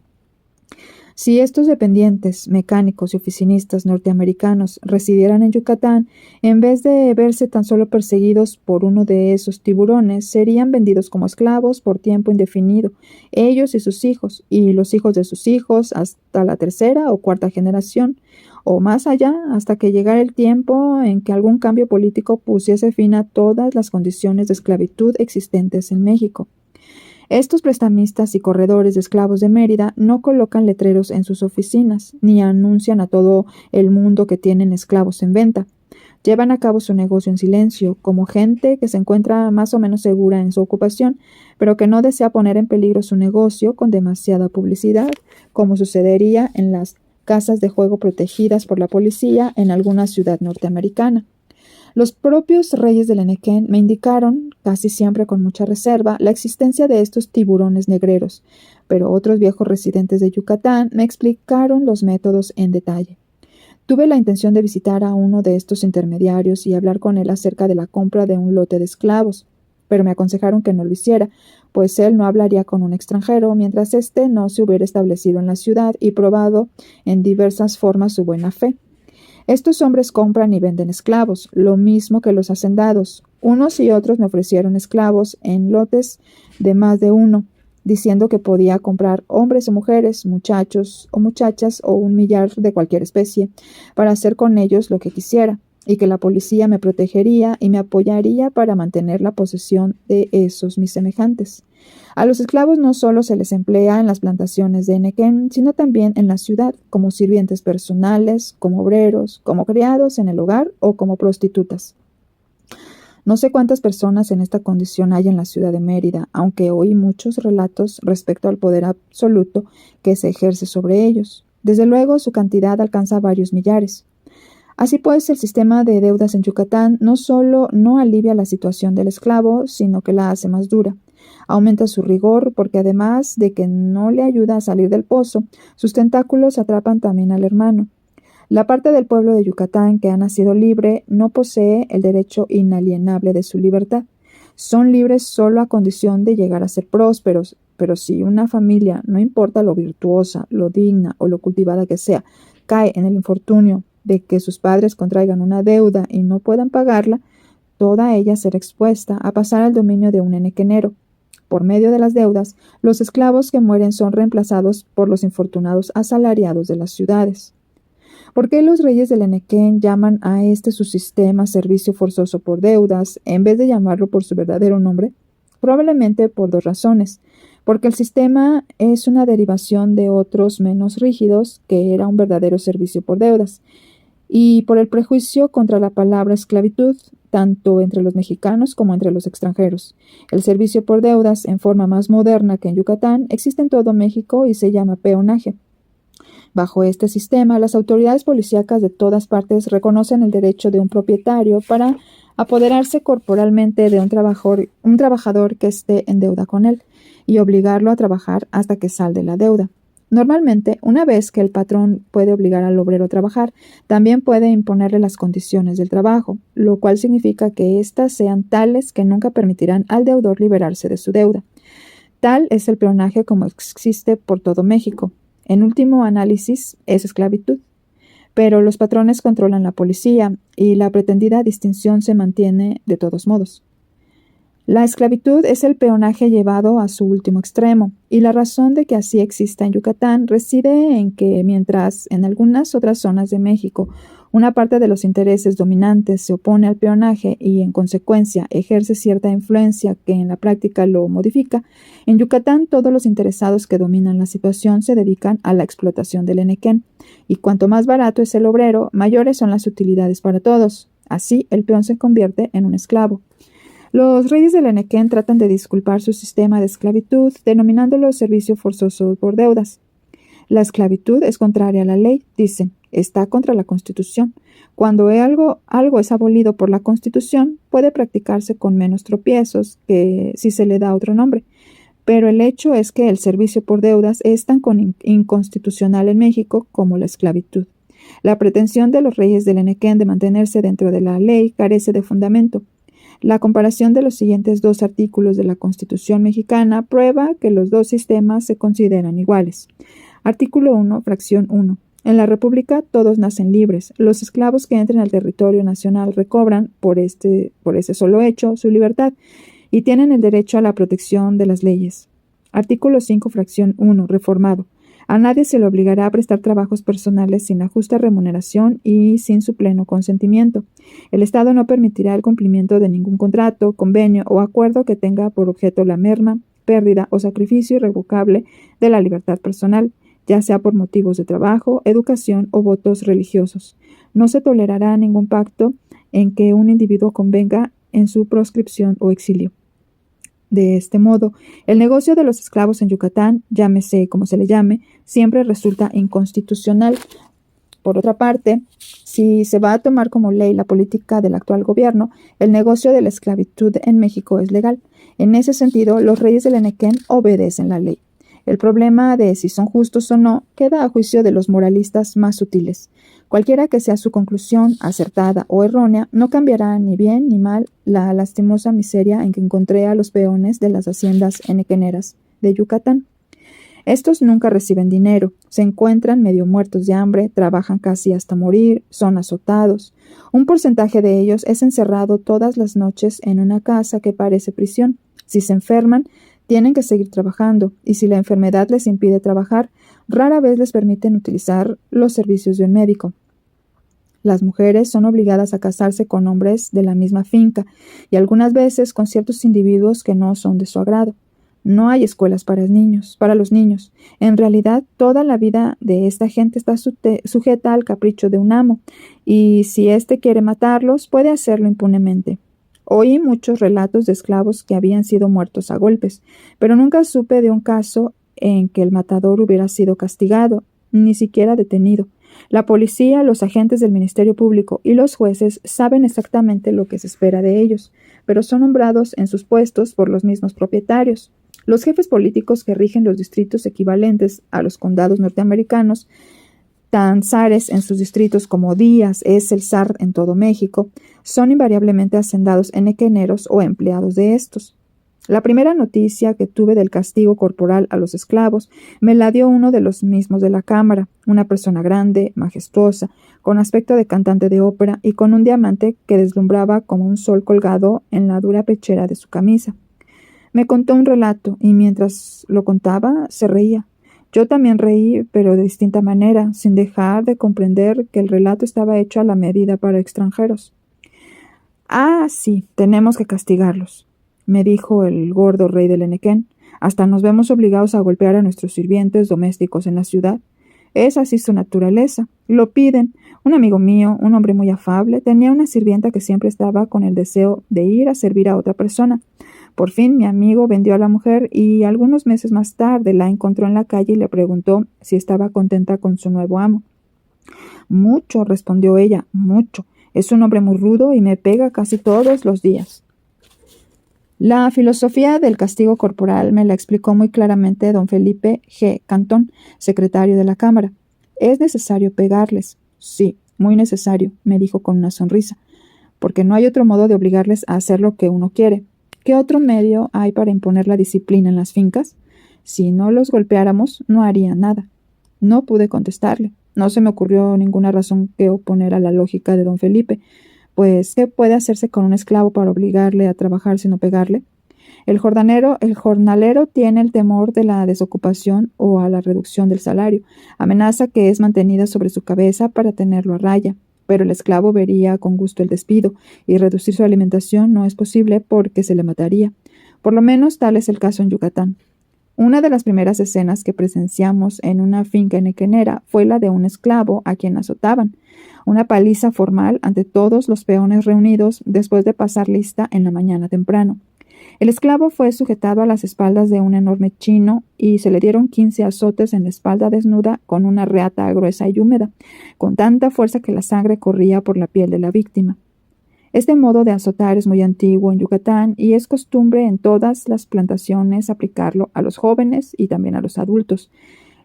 Si estos dependientes, mecánicos y oficinistas norteamericanos residieran en Yucatán, en vez de verse tan solo perseguidos por uno de esos tiburones, serían vendidos como esclavos por tiempo indefinido, ellos y sus hijos, y los hijos de sus hijos hasta la tercera o cuarta generación, o más allá, hasta que llegara el tiempo en que algún cambio político pusiese fin a todas las condiciones de esclavitud existentes en México. Estos prestamistas y corredores de esclavos de Mérida no colocan letreros en sus oficinas, ni anuncian a todo el mundo que tienen esclavos en venta. Llevan a cabo su negocio en silencio, como gente que se encuentra más o menos segura en su ocupación, pero que no desea poner en peligro su negocio con demasiada publicidad, como sucedería en las casas de juego protegidas por la policía en alguna ciudad norteamericana. Los propios reyes del Enequén me indicaron, casi siempre con mucha reserva, la existencia de estos tiburones negreros, pero otros viejos residentes de Yucatán me explicaron los métodos en detalle. Tuve la intención de visitar a uno de estos intermediarios y hablar con él acerca de la compra de un lote de esclavos, pero me aconsejaron que no lo hiciera, pues él no hablaría con un extranjero mientras éste no se hubiera establecido en la ciudad y probado en diversas formas su buena fe. Estos hombres compran y venden esclavos, lo mismo que los hacendados. Unos y otros me ofrecieron esclavos en lotes de más de uno, diciendo que podía comprar hombres o mujeres, muchachos o muchachas o un millar de cualquier especie, para hacer con ellos lo que quisiera, y que la policía me protegería y me apoyaría para mantener la posesión de esos mis semejantes. A los esclavos no solo se les emplea en las plantaciones de Enequén, sino también en la ciudad, como sirvientes personales, como obreros, como criados en el hogar o como prostitutas. No sé cuántas personas en esta condición hay en la ciudad de Mérida, aunque oí muchos relatos respecto al poder absoluto que se ejerce sobre ellos. Desde luego, su cantidad alcanza varios millares. Así pues, el sistema de deudas en Yucatán no solo no alivia la situación del esclavo, sino que la hace más dura. Aumenta su rigor porque además de que no le ayuda a salir del pozo, sus tentáculos atrapan también al hermano. La parte del pueblo de Yucatán que ha nacido libre no posee el derecho inalienable de su libertad. Son libres solo a condición de llegar a ser prósperos, pero si una familia, no importa lo virtuosa, lo digna o lo cultivada que sea, cae en el infortunio de que sus padres contraigan una deuda y no puedan pagarla, toda ella será expuesta a pasar al dominio de un enequenero. Por medio de las deudas, los esclavos que mueren son reemplazados por los infortunados asalariados de las ciudades. ¿Por qué los reyes del Enequén llaman a este su sistema servicio forzoso por deudas en vez de llamarlo por su verdadero nombre? Probablemente por dos razones. Porque el sistema es una derivación de otros menos rígidos, que era un verdadero servicio por deudas, y por el prejuicio contra la palabra esclavitud, tanto entre los mexicanos como entre los extranjeros. El servicio por deudas, en forma más moderna que en Yucatán, existe en todo México y se llama peonaje. Bajo este sistema, las autoridades policíacas de todas partes reconocen el derecho de un propietario para apoderarse corporalmente de un trabajador que esté en deuda con él y obligarlo a trabajar hasta que salde la deuda. Normalmente, una vez que el patrón puede obligar al obrero a trabajar, también puede imponerle las condiciones del trabajo, lo cual significa que éstas sean tales que nunca permitirán al deudor liberarse de su deuda. Tal es el peonaje como existe por todo México. En último análisis, es esclavitud. Pero los patrones controlan la policía y la pretendida distinción se mantiene de todos modos. La esclavitud es el peonaje llevado a su último extremo, y la razón de que así exista en Yucatán reside en que, mientras en algunas otras zonas de México una parte de los intereses dominantes se opone al peonaje y, en consecuencia, ejerce cierta influencia que en la práctica lo modifica, en Yucatán todos los interesados que dominan la situación se dedican a la explotación del enequén, y cuanto más barato es el obrero, mayores son las utilidades para todos. Así, el peón se convierte en un esclavo. Los reyes del Enequén tratan de disculpar su sistema de esclavitud, denominándolo servicio forzoso por deudas. La esclavitud es contraria a la ley, dicen, está contra la Constitución. Cuando algo es abolido por la Constitución, puede practicarse con menos tropiezos que si se le da otro nombre. Pero el hecho es que el servicio por deudas es tan inconstitucional en México como la esclavitud. La pretensión de los reyes del Enequén de mantenerse dentro de la ley carece de fundamento. La comparación de los siguientes dos artículos de la Constitución mexicana prueba que los dos sistemas se consideran iguales. Artículo 1, fracción 1. En la República todos nacen libres. Los esclavos que entren al territorio nacional recobran, por ese solo hecho, su libertad y tienen el derecho a la protección de las leyes. Artículo 5, fracción 1, reformado. A nadie se le obligará a prestar trabajos personales sin la justa remuneración y sin su pleno consentimiento. El Estado no permitirá el cumplimiento de ningún contrato, convenio o acuerdo que tenga por objeto la merma, pérdida o sacrificio irrevocable de la libertad personal, ya sea por motivos de trabajo, educación o votos religiosos. No se tolerará ningún pacto en que un individuo convenga en su proscripción o exilio. De este modo, el negocio de los esclavos en Yucatán, llámese como se le llame, siempre resulta inconstitucional. Por otra parte, si se va a tomar como ley la política del actual gobierno, el negocio de la esclavitud en México es legal. En ese sentido, los reyes del Enequén obedecen la ley. El problema de si son justos o no queda a juicio de los moralistas más sutiles. Cualquiera que sea su conclusión, acertada o errónea, no cambiará ni bien ni mal la lastimosa miseria en que encontré a los peones de las haciendas enequeneras de Yucatán. Estos nunca reciben dinero, se encuentran medio muertos de hambre, trabajan casi hasta morir, son azotados. Un porcentaje de ellos es encerrado todas las noches en una casa que parece prisión. Si se enferman, tienen que seguir trabajando, y si la enfermedad les impide trabajar, rara vez les permiten utilizar los servicios de un médico. Las mujeres son obligadas a casarse con hombres de la misma finca, y algunas veces con ciertos individuos que no son de su agrado. No hay escuelas para los niños. En realidad, toda la vida de esta gente está sujeta al capricho de un amo, y si éste quiere matarlos, puede hacerlo impunemente. Oí muchos relatos de esclavos que habían sido muertos a golpes, pero nunca supe de un caso en que el matador hubiera sido castigado, ni siquiera detenido. La policía, los agentes del Ministerio Público y los jueces saben exactamente lo que se espera de ellos, pero son nombrados en sus puestos por los mismos propietarios. Los jefes políticos que rigen los distritos equivalentes a los condados norteamericanos, tan zares en sus distritos como Díaz es el zar en todo México, son invariablemente hacendados enequeneros o empleados de estos. La primera noticia que tuve del castigo corporal a los esclavos me la dio uno de los mismos de la cámara, una persona grande, majestuosa, con aspecto de cantante de ópera y con un diamante que deslumbraba como un sol colgado en la dura pechera de su camisa. Me contó un relato y mientras lo contaba se reía. Yo también reí, pero de distinta manera, sin dejar de comprender que el relato estaba hecho a la medida para extranjeros. «Ah, sí, tenemos que castigarlos», me dijo el gordo rey del Enequén. «Hasta nos vemos obligados a golpear a nuestros sirvientes domésticos en la ciudad. Es así su naturaleza. Lo piden. Un amigo mío, un hombre muy afable, tenía una sirvienta que siempre estaba con el deseo de ir a servir a otra persona. Por fin mi amigo vendió a la mujer y algunos meses más tarde la encontró en la calle y le preguntó si estaba contenta con su nuevo amo. «Mucho», respondió ella, «mucho. Es un hombre muy rudo y me pega casi todos los días». La filosofía del castigo corporal me la explicó muy claramente don Felipe G. Cantón, secretario de la Cámara. «Es necesario pegarles». «Sí, muy necesario», me dijo con una sonrisa, «porque no hay otro modo de obligarles a hacer lo que uno quiere». «¿Qué otro medio hay para imponer la disciplina en las fincas? Si no los golpeáramos, no harían nada». No pude contestarle. No se me ocurrió ninguna razón que oponer a la lógica de don Felipe, pues ¿qué puede hacerse con un esclavo para obligarle a trabajar sino pegarle? El jornalero tiene el temor de la desocupación o a la reducción del salario, amenaza que es mantenida sobre su cabeza para tenerlo a raya. Pero el esclavo vería con gusto el despido, y reducir su alimentación no es posible porque se le mataría. Por lo menos tal es el caso en Yucatán. Una de las primeras escenas que presenciamos en una finca enequenera fue la de un esclavo a quien azotaban. Una paliza formal ante todos los peones reunidos después de pasar lista en la mañana temprano. El esclavo fue sujetado a las espaldas de un enorme chino y se le dieron 15 azotes en la espalda desnuda con una reata gruesa y húmeda, con tanta fuerza que la sangre corría por la piel de la víctima. Este modo de azotar es muy antiguo en Yucatán y es costumbre en todas las plantaciones aplicarlo a los jóvenes y también a los adultos,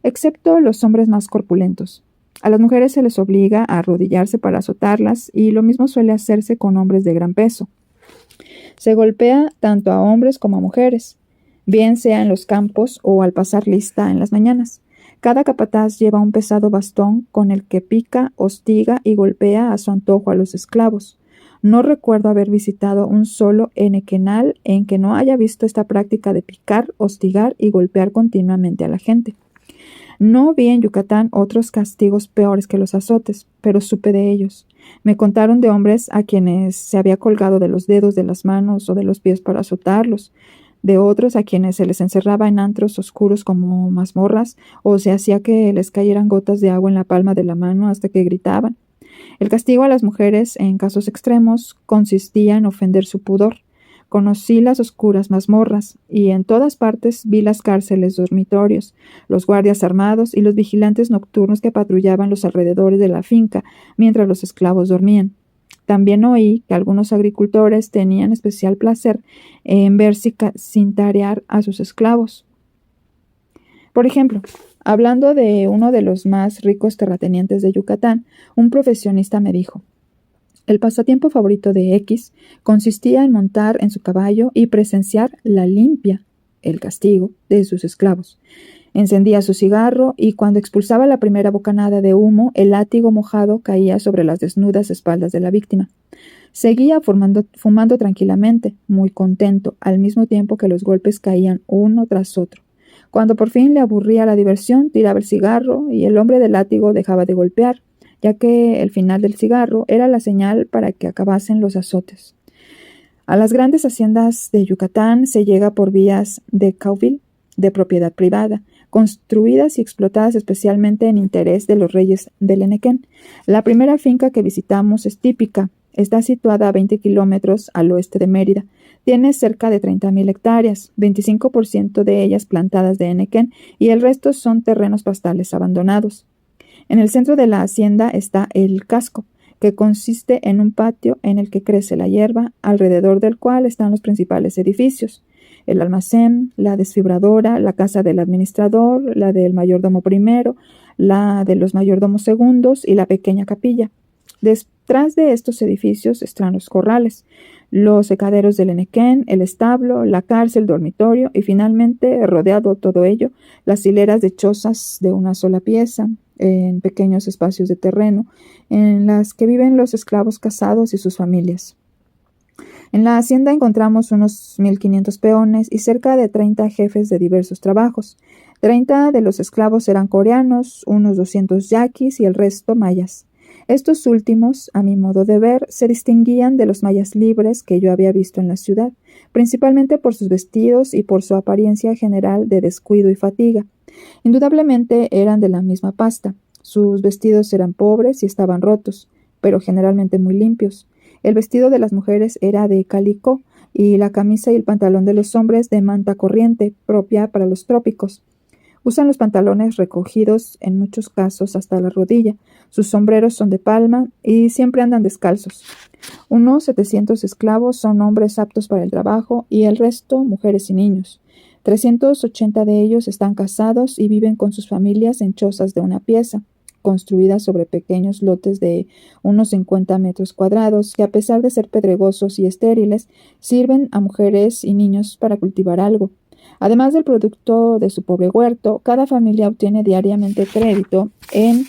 excepto los hombres más corpulentos. A las mujeres se les obliga a arrodillarse para azotarlas y lo mismo suele hacerse con hombres de gran peso. Se golpea tanto a hombres como a mujeres, bien sea en los campos o al pasar lista en las mañanas. Cada capataz lleva un pesado bastón con el que pica, hostiga y golpea a su antojo a los esclavos. No recuerdo haber visitado un solo enequenal en que no haya visto esta práctica de picar, hostigar y golpear continuamente a la gente. No vi en Yucatán otros castigos peores que los azotes, pero supe de ellos. Me contaron de hombres a quienes se había colgado de los dedos de las manos o de los pies para azotarlos, de otros a quienes se les encerraba en antros oscuros como mazmorras, o se hacía que les cayeran gotas de agua en la palma de la mano hasta que gritaban. El castigo a las mujeres, en casos extremos, consistía en ofender su pudor. Conocí las oscuras mazmorras, y en todas partes vi las cárceles, dormitorios, los guardias armados y los vigilantes nocturnos que patrullaban los alrededores de la finca mientras los esclavos dormían. También oí que algunos agricultores tenían especial placer en ver cintarear a sus esclavos. Por ejemplo, hablando de uno de los más ricos terratenientes de Yucatán, un profesionista me dijo: el pasatiempo favorito de X consistía en montar en su caballo y presenciar la limpia, el castigo, de sus esclavos. Encendía su cigarro y cuando expulsaba la primera bocanada de humo, el látigo mojado caía sobre las desnudas espaldas de la víctima. Seguía fumando tranquilamente, muy contento, al mismo tiempo que los golpes caían uno tras otro. Cuando por fin le aburría la diversión, tiraba el cigarro y el hombre del látigo dejaba de golpear, ya que el final del cigarro era la señal para que acabasen los azotes. A las grandes haciendas de Yucatán se llega por vías de cauvil, de propiedad privada, construidas y explotadas especialmente en interés de los reyes del Enequén. La primera finca que visitamos es típica. Está situada a 20 kilómetros al oeste de Mérida. Tiene cerca de 30,000 hectáreas, 25% de ellas plantadas de Enequén y el resto son terrenos pastales abandonados. En el centro de la hacienda está el casco, que consiste en un patio en el que crece la hierba, alrededor del cual están los principales edificios: el almacén, la desfibradora, la casa del administrador, la del mayordomo primero, la de los mayordomos segundos y la pequeña capilla. Detrás de estos edificios están los corrales, los secaderos del Enequén, el establo, la cárcel, dormitorio y finalmente, rodeado todo ello, las hileras de chozas de una sola pieza, en pequeños espacios de terreno, en las que viven los esclavos casados y sus familias. En la hacienda encontramos unos 1,500 peones y cerca de 30 jefes de diversos trabajos. 30 de los esclavos eran coreanos, unos 200 yaquis y el resto mayas. Estos últimos, a mi modo de ver, se distinguían de los mayas libres que yo había visto en la ciudad, principalmente por sus vestidos y por su apariencia general de descuido y fatiga. Indudablemente eran de la misma pasta. Sus vestidos eran pobres y estaban rotos, pero generalmente muy limpios. El vestido de las mujeres era de calicó y la camisa y el pantalón de los hombres de manta corriente, propia para los trópicos. Usan los pantalones recogidos en muchos casos hasta la rodilla. Sus sombreros son de palma y siempre andan descalzos. Unos 700 esclavos son hombres aptos para el trabajo y el resto mujeres y niños. 380 de ellos están casados y viven con sus familias en chozas de una pieza, construidas sobre pequeños lotes de unos 50 metros cuadrados, que a pesar de ser pedregosos y estériles, sirven a mujeres y niños para cultivar algo. Además del producto de su pobre huerto, cada familia obtiene diariamente crédito en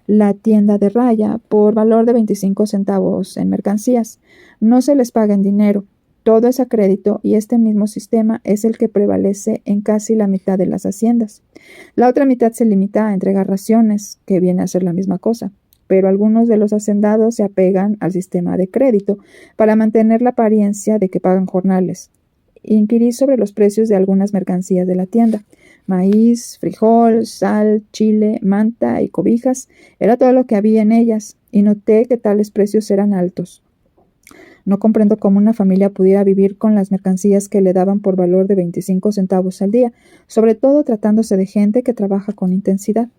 la tienda de raya por valor de 25 centavos en mercancías. No se les paga en dinero. Todo es a crédito y este mismo sistema es el que prevalece en casi la mitad de las haciendas. La otra mitad se limita a entregar raciones, que viene a ser la misma cosa, pero algunos de los hacendados se apegan al sistema de crédito para mantener la apariencia de que pagan jornales. Inquirí sobre los precios de algunas mercancías de la tienda. Maíz, frijol, sal, chile, manta y cobijas era todo lo que había en ellas, y noté que tales precios eran altos. No comprendo cómo una familia pudiera vivir con las mercancías que le daban por valor de 25 centavos al día, sobre todo tratándose de gente que trabaja con intensidad.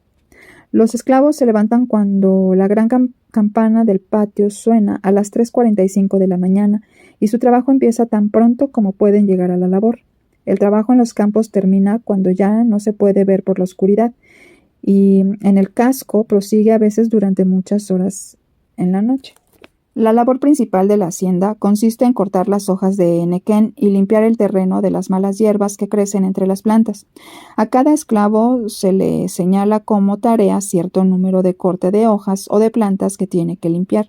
Los esclavos se levantan cuando la gran campana del patio suena a las 3:45 de la mañana y su trabajo empieza tan pronto como pueden llegar a la labor. El trabajo en los campos termina cuando ya no se puede ver por la oscuridad y en el casco prosigue a veces durante muchas horas en la noche. La labor principal de la hacienda consiste en cortar las hojas de henequén y limpiar el terreno de las malas hierbas que crecen entre las plantas. A cada esclavo se le señala como tarea cierto número de corte de hojas o de plantas que tiene que limpiar,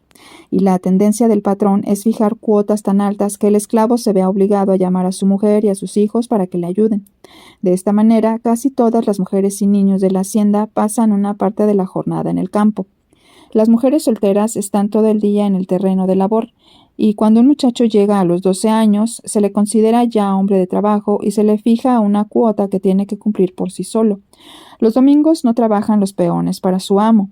y la tendencia del patrón es fijar cuotas tan altas que el esclavo se vea obligado a llamar a su mujer y a sus hijos para que le ayuden. De esta manera, casi todas las mujeres y niños de la hacienda pasan una parte de la jornada en el campo. Las mujeres solteras están todo el día en el terreno de labor, y cuando un muchacho llega a los 12 años, se le considera ya hombre de trabajo y se le fija una cuota que tiene que cumplir por sí solo. Los domingos no trabajan los peones para su amo.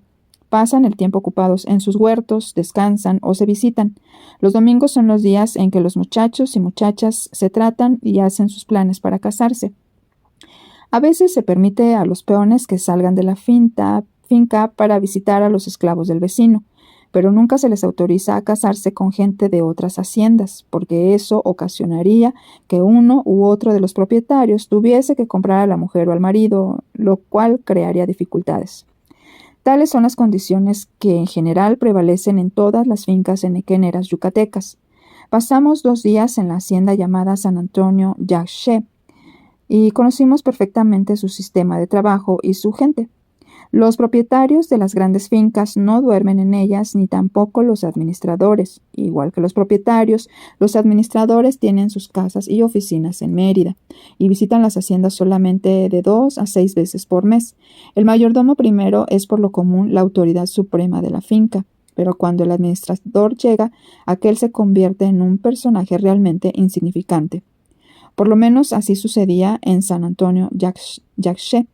Pasan el tiempo ocupados en sus huertos, descansan o se visitan. Los domingos son los días en que los muchachos y muchachas se tratan y hacen sus planes para casarse. A veces se permite a los peones que salgan de la finca para visitar a los esclavos del vecino, pero nunca se les autoriza a casarse con gente de otras haciendas, porque eso ocasionaría que uno u otro de los propietarios tuviese que comprar a la mujer o al marido, lo cual crearía dificultades. Tales son las condiciones que en general prevalecen en todas las fincas henequeneras yucatecas. Pasamos 2 días en la hacienda llamada San Antonio Yaxché y conocimos perfectamente su sistema de trabajo y su gente. Los propietarios de las grandes fincas no duermen en ellas, ni tampoco los administradores. Igual que los administradores tienen sus casas y oficinas en Mérida y visitan las haciendas solamente de 2 a 6 veces por mes. El mayordomo primero es por lo común la autoridad suprema de la finca, pero cuando el administrador llega, aquel se convierte en un personaje realmente insignificante. Por lo menos así sucedía en San Antonio Yaxché.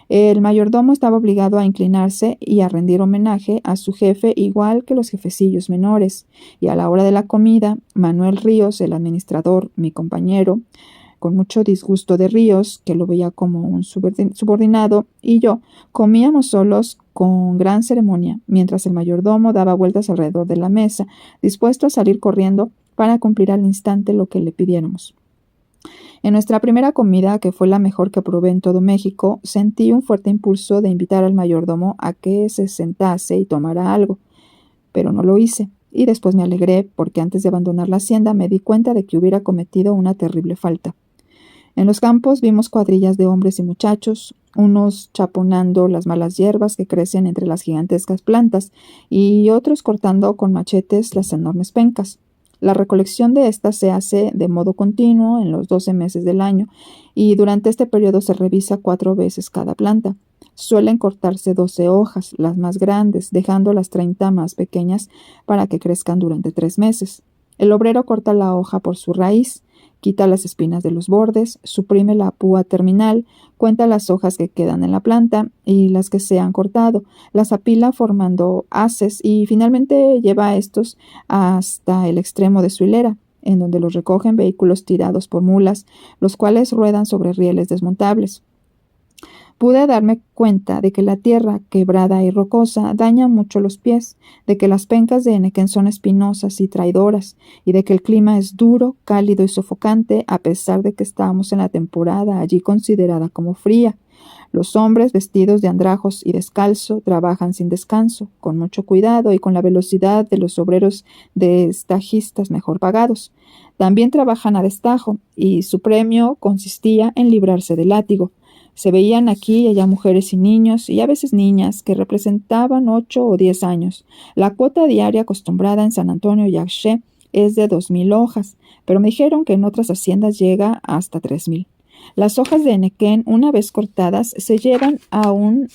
El mayordomo estaba obligado a inclinarse y a rendir homenaje a su jefe igual que los jefecillos menores, y a la hora de la comida, Manuel Ríos, el administrador, mi compañero, con mucho disgusto de Ríos, que lo veía como un subordinado, y yo comíamos solos con gran ceremonia, mientras el mayordomo daba vueltas alrededor de la mesa, dispuesto a salir corriendo para cumplir al instante lo que le pidiéramos. En nuestra primera comida, que fue la mejor que probé en todo México, sentí un fuerte impulso de invitar al mayordomo a que se sentase y tomara algo, pero no lo hice, y después me alegré porque antes de abandonar la hacienda me di cuenta de que hubiera cometido una terrible falta. En los campos vimos cuadrillas de hombres y muchachos, unos chaponando las malas hierbas que crecen entre las gigantescas plantas y otros cortando con machetes las enormes pencas. La recolección de estas se hace de modo continuo en los 12 meses del año y durante este periodo se revisa 4 veces cada planta. Suelen cortarse 12 hojas, las más grandes, dejando las 30 más pequeñas para que crezcan durante 3 meses. El obrero corta la hoja por su raíz, quita las espinas de los bordes, suprime la púa terminal, cuenta las hojas que quedan en la planta y las que se han cortado, las apila formando haces y finalmente lleva a estos hasta el extremo de su hilera, en donde los recogen vehículos tirados por mulas, los cuales ruedan sobre rieles desmontables. Pude darme cuenta de que la tierra, quebrada y rocosa, daña mucho los pies, de que las pencas de henequén son espinosas y traidoras, y de que el clima es duro, cálido y sofocante, a pesar de que estábamos en la temporada allí considerada como fría. Los hombres, vestidos de andrajos y descalzo, trabajan sin descanso, con mucho cuidado y con la velocidad de los obreros destajistas mejor pagados. También trabajan a destajo, y su premio consistía en librarse del látigo. Se veían aquí y allá mujeres y niños, y a veces niñas, que representaban 8 o 10 años. La cuota diaria acostumbrada en San Antonio Yaxché es de 2,000 hojas, pero me dijeron que en otras haciendas llega hasta 3,000. Las hojas de henequén, una vez cortadas, se llevan a un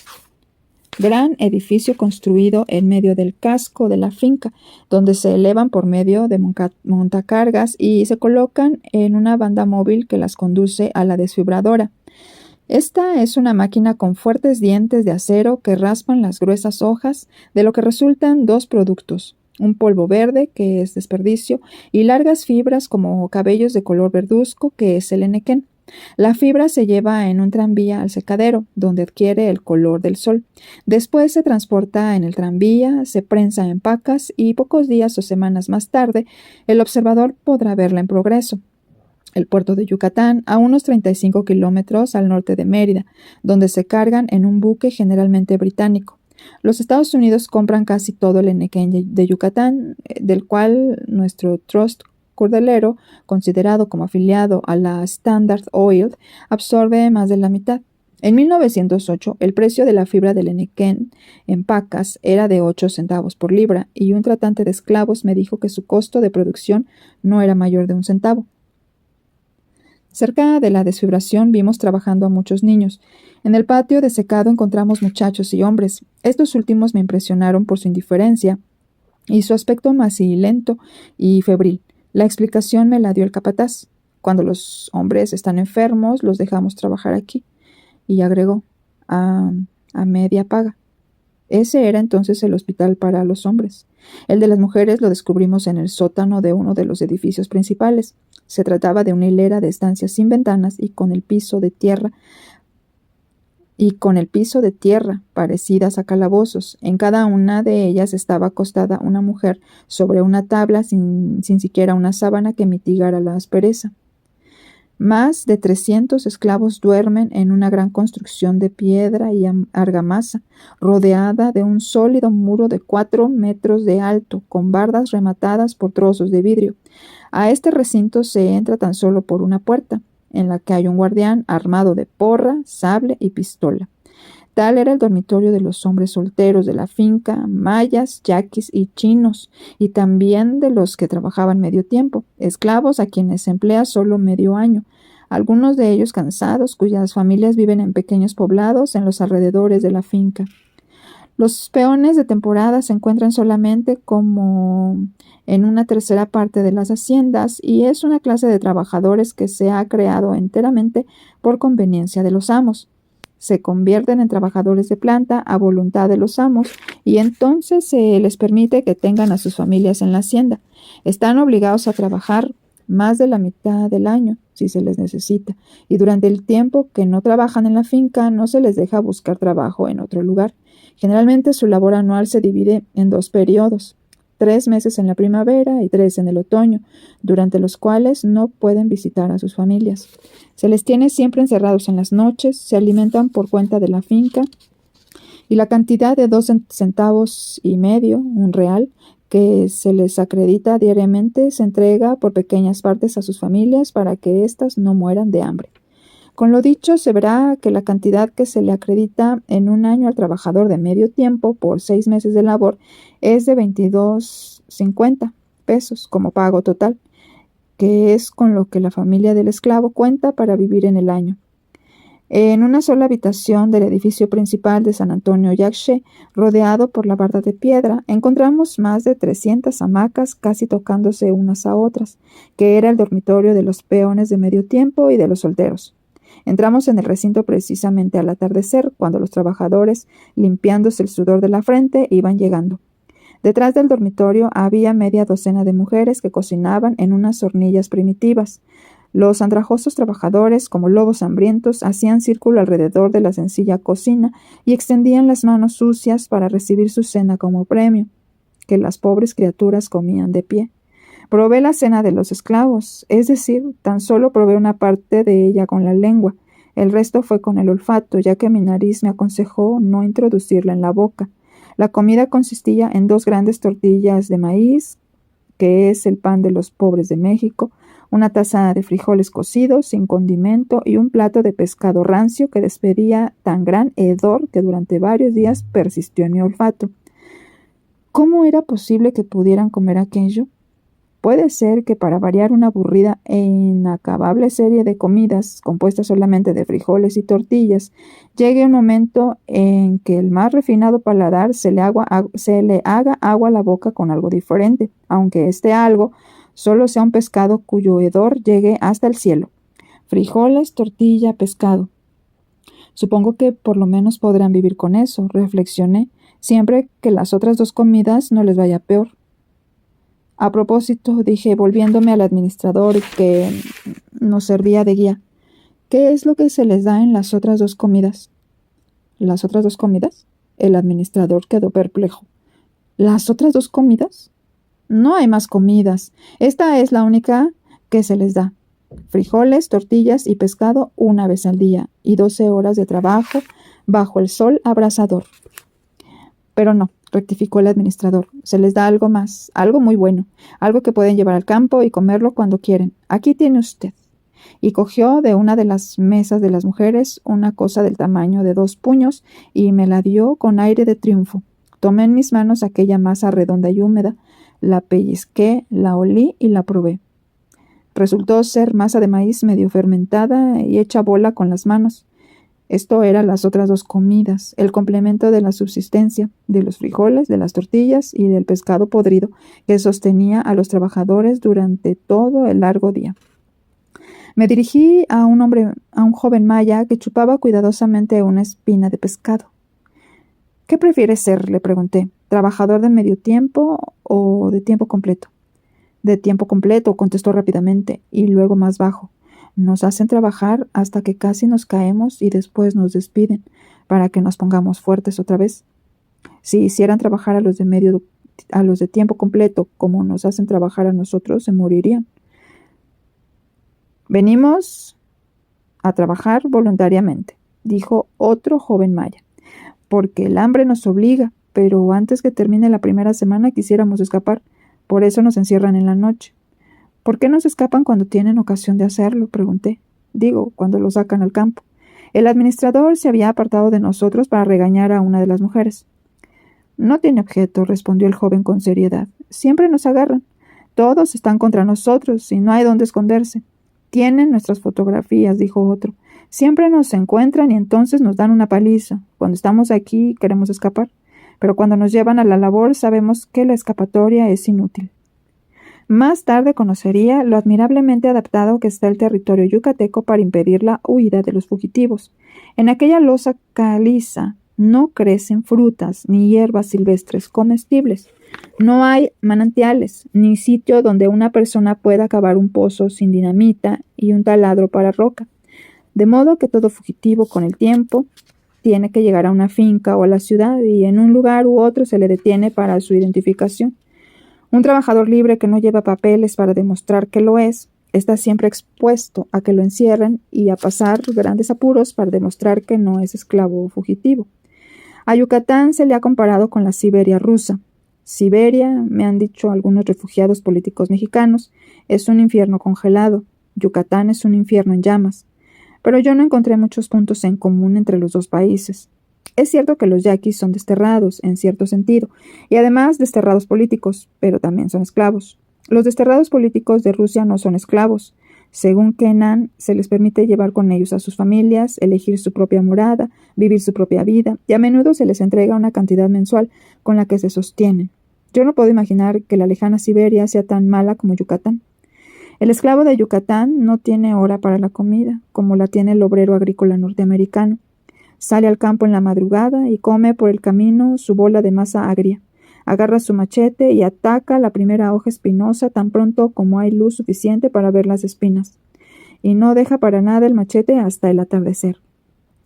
gran edificio construido en medio del casco de la finca, donde se elevan por medio de montacargas y se colocan en una banda móvil que las conduce a la desfibradora. Esta es una máquina con fuertes dientes de acero que raspan las gruesas hojas, de lo que resultan 2 productos: un polvo verde, que es desperdicio, y largas fibras como cabellos de color verduzco, que es el henequén. La fibra se lleva en un tranvía al secadero, donde adquiere el color del sol. Después se transporta en el tranvía, se prensa en pacas y pocos días o semanas más tarde el observador podrá verla en progreso. El puerto de Yucatán, a unos 35 kilómetros al norte de Mérida, donde se cargan en un buque generalmente británico. Los Estados Unidos compran casi todo el henequén de Yucatán, del cual nuestro trust cordelero, considerado como afiliado a la Standard Oil, absorbe más de la mitad. En 1908, el precio de la fibra del henequén en pacas era de 8 centavos por libra, y un tratante de esclavos me dijo que su costo de producción no era mayor de 1 centavo. Cerca de la desfibración vimos trabajando a muchos niños. En el patio de secado encontramos muchachos y hombres. Estos últimos me impresionaron por su indiferencia y su aspecto macilento y febril. La explicación me la dio el capataz. Cuando los hombres están enfermos, los dejamos trabajar aquí. Y agregó, a media paga. Ese era entonces el hospital para los hombres. El de las mujeres lo descubrimos en el sótano de uno de los edificios principales. Se trataba de una hilera de estancias sin ventanas y con el piso de tierra parecidas a calabozos. En cada una de ellas estaba acostada una mujer sobre una tabla sin siquiera una sábana que mitigara la aspereza. Más de 300 esclavos duermen en una gran construcción de piedra y argamasa, rodeada de un sólido muro de 4 metros de alto, con bardas rematadas por trozos de vidrio. A este recinto se entra tan solo por una puerta, en la que hay un guardián armado de porra, sable y pistola. Tal era el dormitorio de los hombres solteros de la finca, mayas, yaquis y chinos, y también de los que trabajaban medio tiempo, esclavos a quienes se emplea solo medio año, algunos de ellos cansados, cuyas familias viven en pequeños poblados en los alrededores de la finca. Los peones de temporada se encuentran solamente como en una tercera parte de las haciendas, y es una clase de trabajadores que se ha creado enteramente por conveniencia de los amos. Se convierten en trabajadores de planta a voluntad de los amos, y entonces se les permite que tengan a sus familias en la hacienda. Están obligados a trabajar más de la mitad del año, si se les necesita, y durante el tiempo que no trabajan en la finca no se les deja buscar trabajo en otro lugar. Generalmente su labor anual se divide en 2 periodos, 3 meses en la primavera y 3 en el otoño, durante los cuales no pueden visitar a sus familias. Se les tiene siempre encerrados en las noches, se alimentan por cuenta de la finca, y la cantidad de 2 centavos y medio, un real, que se les acredita diariamente se entrega por pequeñas partes a sus familias para que éstas no mueran de hambre. Con lo dicho, se verá que la cantidad que se le acredita en un año al trabajador de medio tiempo por 6 meses de labor es de 22.50 pesos como pago total, que es con lo que la familia del esclavo cuenta para vivir en el año. En una sola habitación del edificio principal de San Antonio Yaxche, rodeado por la barda de piedra, encontramos más de 300 hamacas casi tocándose unas a otras, que era el dormitorio de los peones de medio tiempo y de los solteros. Entramos en el recinto precisamente al atardecer, cuando los trabajadores, limpiándose el sudor de la frente, iban llegando. Detrás del dormitorio había media docena de mujeres que cocinaban en unas hornillas primitivas. Los andrajosos trabajadores, como lobos hambrientos, hacían círculo alrededor de la sencilla cocina y extendían las manos sucias para recibir su cena como premio, que las pobres criaturas comían de pie. Probé la cena de los esclavos, es decir, tan solo probé una parte de ella con la lengua. El resto fue con el olfato, ya que mi nariz me aconsejó no introducirla en la boca. La comida consistía en 2 grandes tortillas de maíz, que es el pan de los pobres de México, una taza de frijoles cocidos sin condimento y un plato de pescado rancio que despedía tan gran hedor que durante varios días persistió en mi olfato. ¿Cómo era posible que pudieran comer aquello? Puede ser que para variar una aburrida e inacabable serie de comidas compuestas solamente de frijoles y tortillas, llegue un momento en que el más refinado paladar se le haga agua a la boca con algo diferente, aunque este algo solo sea un pescado cuyo hedor llegue hasta el cielo. Frijoles, tortilla, pescado. Supongo que por lo menos podrán vivir con eso, reflexioné, siempre que las otras 2 comidas no les vaya peor. A propósito, dije, volviéndome al administrador que nos servía de guía, ¿qué es lo que se les da en las otras 2 comidas? ¿Las otras 2 comidas? El administrador quedó perplejo. ¿Las otras 2 comidas? No hay más comidas. Esta es la única que se les da. Frijoles, tortillas y pescado una vez al día y 12 horas de trabajo bajo el sol abrasador. Pero no, rectificó el administrador, se les da algo más, algo muy bueno, algo que pueden llevar al campo y comerlo cuando quieren. Aquí tiene usted. Y cogió de una de las mesas de las mujeres una cosa del tamaño de 2 puños y me la dio con aire de triunfo. Tomé en mis manos aquella masa redonda y húmeda, la pellizqué, la olí y la probé. Resultó ser masa de maíz medio fermentada y hecha bola con las manos. Esto era las otras 2 comidas, el complemento de la subsistencia, de los frijoles, de las tortillas y del pescado podrido que sostenía a los trabajadores durante todo el largo día. Me dirigí a un joven maya que chupaba cuidadosamente una espina de pescado. ¿Qué prefieres ser?, le pregunté. ¿Trabajador de medio tiempo o de tiempo completo? De tiempo completo, contestó rápidamente, y luego más bajo. Nos hacen trabajar hasta que casi nos caemos y después nos despiden para que nos pongamos fuertes otra vez. Si hicieran trabajar a los de tiempo completo como nos hacen trabajar a nosotros, se morirían. Venimos a trabajar voluntariamente, dijo otro joven maya, porque el hambre nos obliga, pero antes que termine la primera semana quisiéramos escapar, por eso nos encierran en la noche. ¿Por qué no se escapan cuando tienen ocasión de hacerlo?, pregunté. Digo, cuando lo sacan al campo. El administrador se había apartado de nosotros para regañar a una de las mujeres. No tiene objeto, respondió el joven con seriedad. Siempre nos agarran. Todos están contra nosotros y no hay dónde esconderse. Tienen nuestras fotografías, dijo otro. Siempre nos encuentran y entonces nos dan una paliza. Cuando estamos aquí queremos escapar, pero cuando nos llevan a la labor sabemos que la escapatoria es inútil. Más tarde conocería lo admirablemente adaptado que está el territorio yucateco para impedir la huida de los fugitivos. En aquella losa caliza no crecen frutas ni hierbas silvestres comestibles. No hay manantiales, ni sitio donde una persona pueda cavar un pozo sin dinamita y un taladro para roca. De modo que todo fugitivo con el tiempo tiene que llegar a una finca o a la ciudad y en un lugar u otro se le detiene para su identificación. Un trabajador libre que no lleva papeles para demostrar que lo es, está siempre expuesto a que lo encierren y a pasar grandes apuros para demostrar que no es esclavo o fugitivo. A Yucatán se le ha comparado con la Siberia rusa. Siberia, me han dicho algunos refugiados políticos mexicanos, es un infierno congelado. Yucatán es un infierno en llamas. Pero yo no encontré muchos puntos en común entre los dos países. Es cierto que los yaquis son desterrados, en cierto sentido, y además desterrados políticos, pero también son esclavos. Los desterrados políticos de Rusia no son esclavos. Según Kennan, se les permite llevar con ellos a sus familias, elegir su propia morada, vivir su propia vida, y a menudo se les entrega una cantidad mensual con la que se sostienen. Yo no puedo imaginar que la lejana Siberia sea tan mala como Yucatán. El esclavo de Yucatán no tiene hora para la comida, como la tiene el obrero agrícola norteamericano. Sale al campo en la madrugada y come por el camino su bola de masa agria. Agarra su machete y ataca la primera hoja espinosa tan pronto como hay luz suficiente para ver las espinas. Y no deja para nada el machete hasta el atardecer.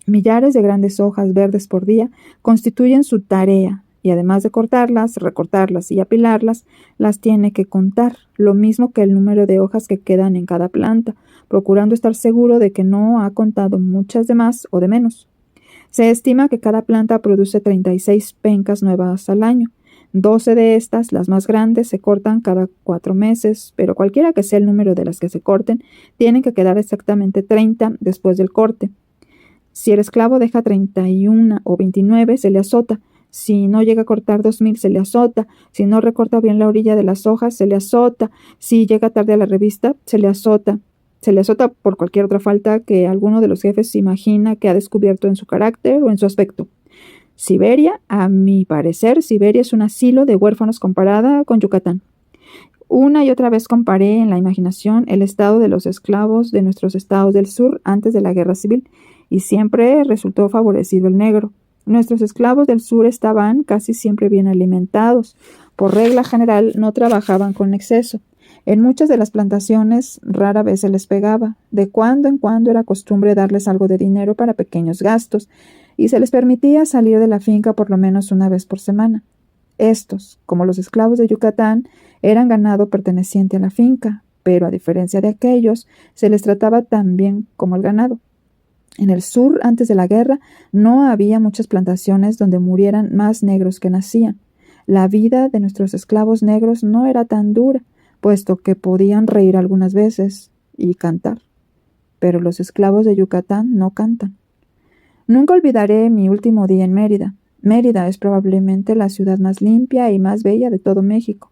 Millares de grandes hojas verdes por día constituyen su tarea, y además de cortarlas, recortarlas y apilarlas, las tiene que contar, lo mismo que el número de hojas que quedan en cada planta, procurando estar seguro de que no ha contado muchas de más o de menos. Se estima que cada planta produce 36 pencas nuevas al año. 12 de estas, las más grandes, se cortan cada 4 meses, pero cualquiera que sea el número de las que se corten, tienen que quedar exactamente 30 después del corte. Si el esclavo deja 31 o 29, se le azota. Si no llega a cortar 2000, se le azota. Si no recorta bien la orilla de las hojas, se le azota. Si llega tarde a la revista, se le azota. Se le azota por cualquier otra falta que alguno de los jefes imagina que ha descubierto en su carácter o en su aspecto. Siberia, a mi parecer, Siberia es un asilo de huérfanos comparada con Yucatán. Una y otra vez comparé en la imaginación el estado de los esclavos de nuestros estados del sur antes de la guerra civil, y siempre resultó favorecido el negro. Nuestros esclavos del sur estaban casi siempre bien alimentados. Por regla general no trabajaban con exceso. En muchas de las plantaciones rara vez se les pegaba. De cuando en cuando era costumbre darles algo de dinero para pequeños gastos, y se les permitía salir de la finca por lo menos una vez por semana. Estos, como los esclavos de Yucatán, eran ganado perteneciente a la finca, pero a diferencia de aquellos, se les trataba tan bien como el ganado. En el sur, antes de la guerra, no había muchas plantaciones donde murieran más negros que nacían. La vida de nuestros esclavos negros no era tan dura, puesto que podían reír algunas veces y cantar. Pero los esclavos de Yucatán no cantan. Nunca olvidaré mi último día en Mérida. Mérida es probablemente la ciudad más limpia y más bella de todo México.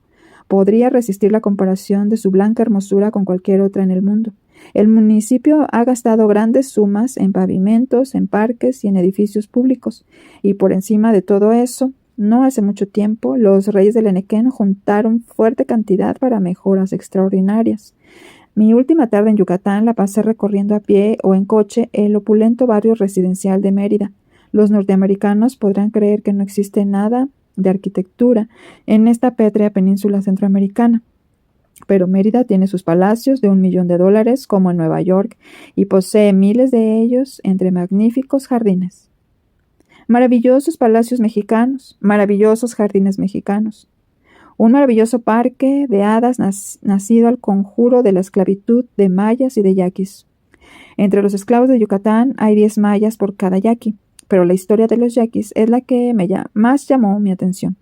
Podría resistir la comparación de su blanca hermosura con cualquier otra en el mundo. El municipio ha gastado grandes sumas en pavimentos, en parques y en edificios públicos. Y por encima de todo eso, no hace mucho tiempo, los reyes del Enequén juntaron fuerte cantidad para mejoras extraordinarias. Mi última tarde en Yucatán la pasé recorriendo a pie o en coche el opulento barrio residencial de Mérida. Los norteamericanos podrán creer que no existe nada de arquitectura en esta pétrea península centroamericana. Pero Mérida tiene sus palacios de $1.000.000 como en Nueva York y posee miles de ellos entre magníficos jardines. Maravillosos palacios mexicanos, maravillosos jardines mexicanos. Un maravilloso parque de hadas nacido al conjuro de la esclavitud de mayas y de yaquis. Entre los esclavos de Yucatán hay 10 mayas por cada yaqui, pero la historia de los yaquis es la que más llamó mi atención.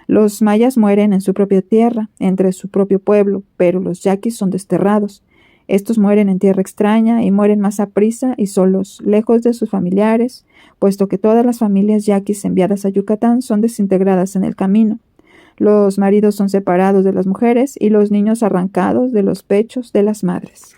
Los mayas mueren en su propia tierra, entre su propio pueblo, pero los yaquis son desterrados. Estos mueren en tierra extraña y mueren más aprisa y solos, lejos de sus familiares, puesto que todas las familias yaquis enviadas a Yucatán son desintegradas en el camino. Los maridos son separados de las mujeres y los niños arrancados de los pechos de las madres.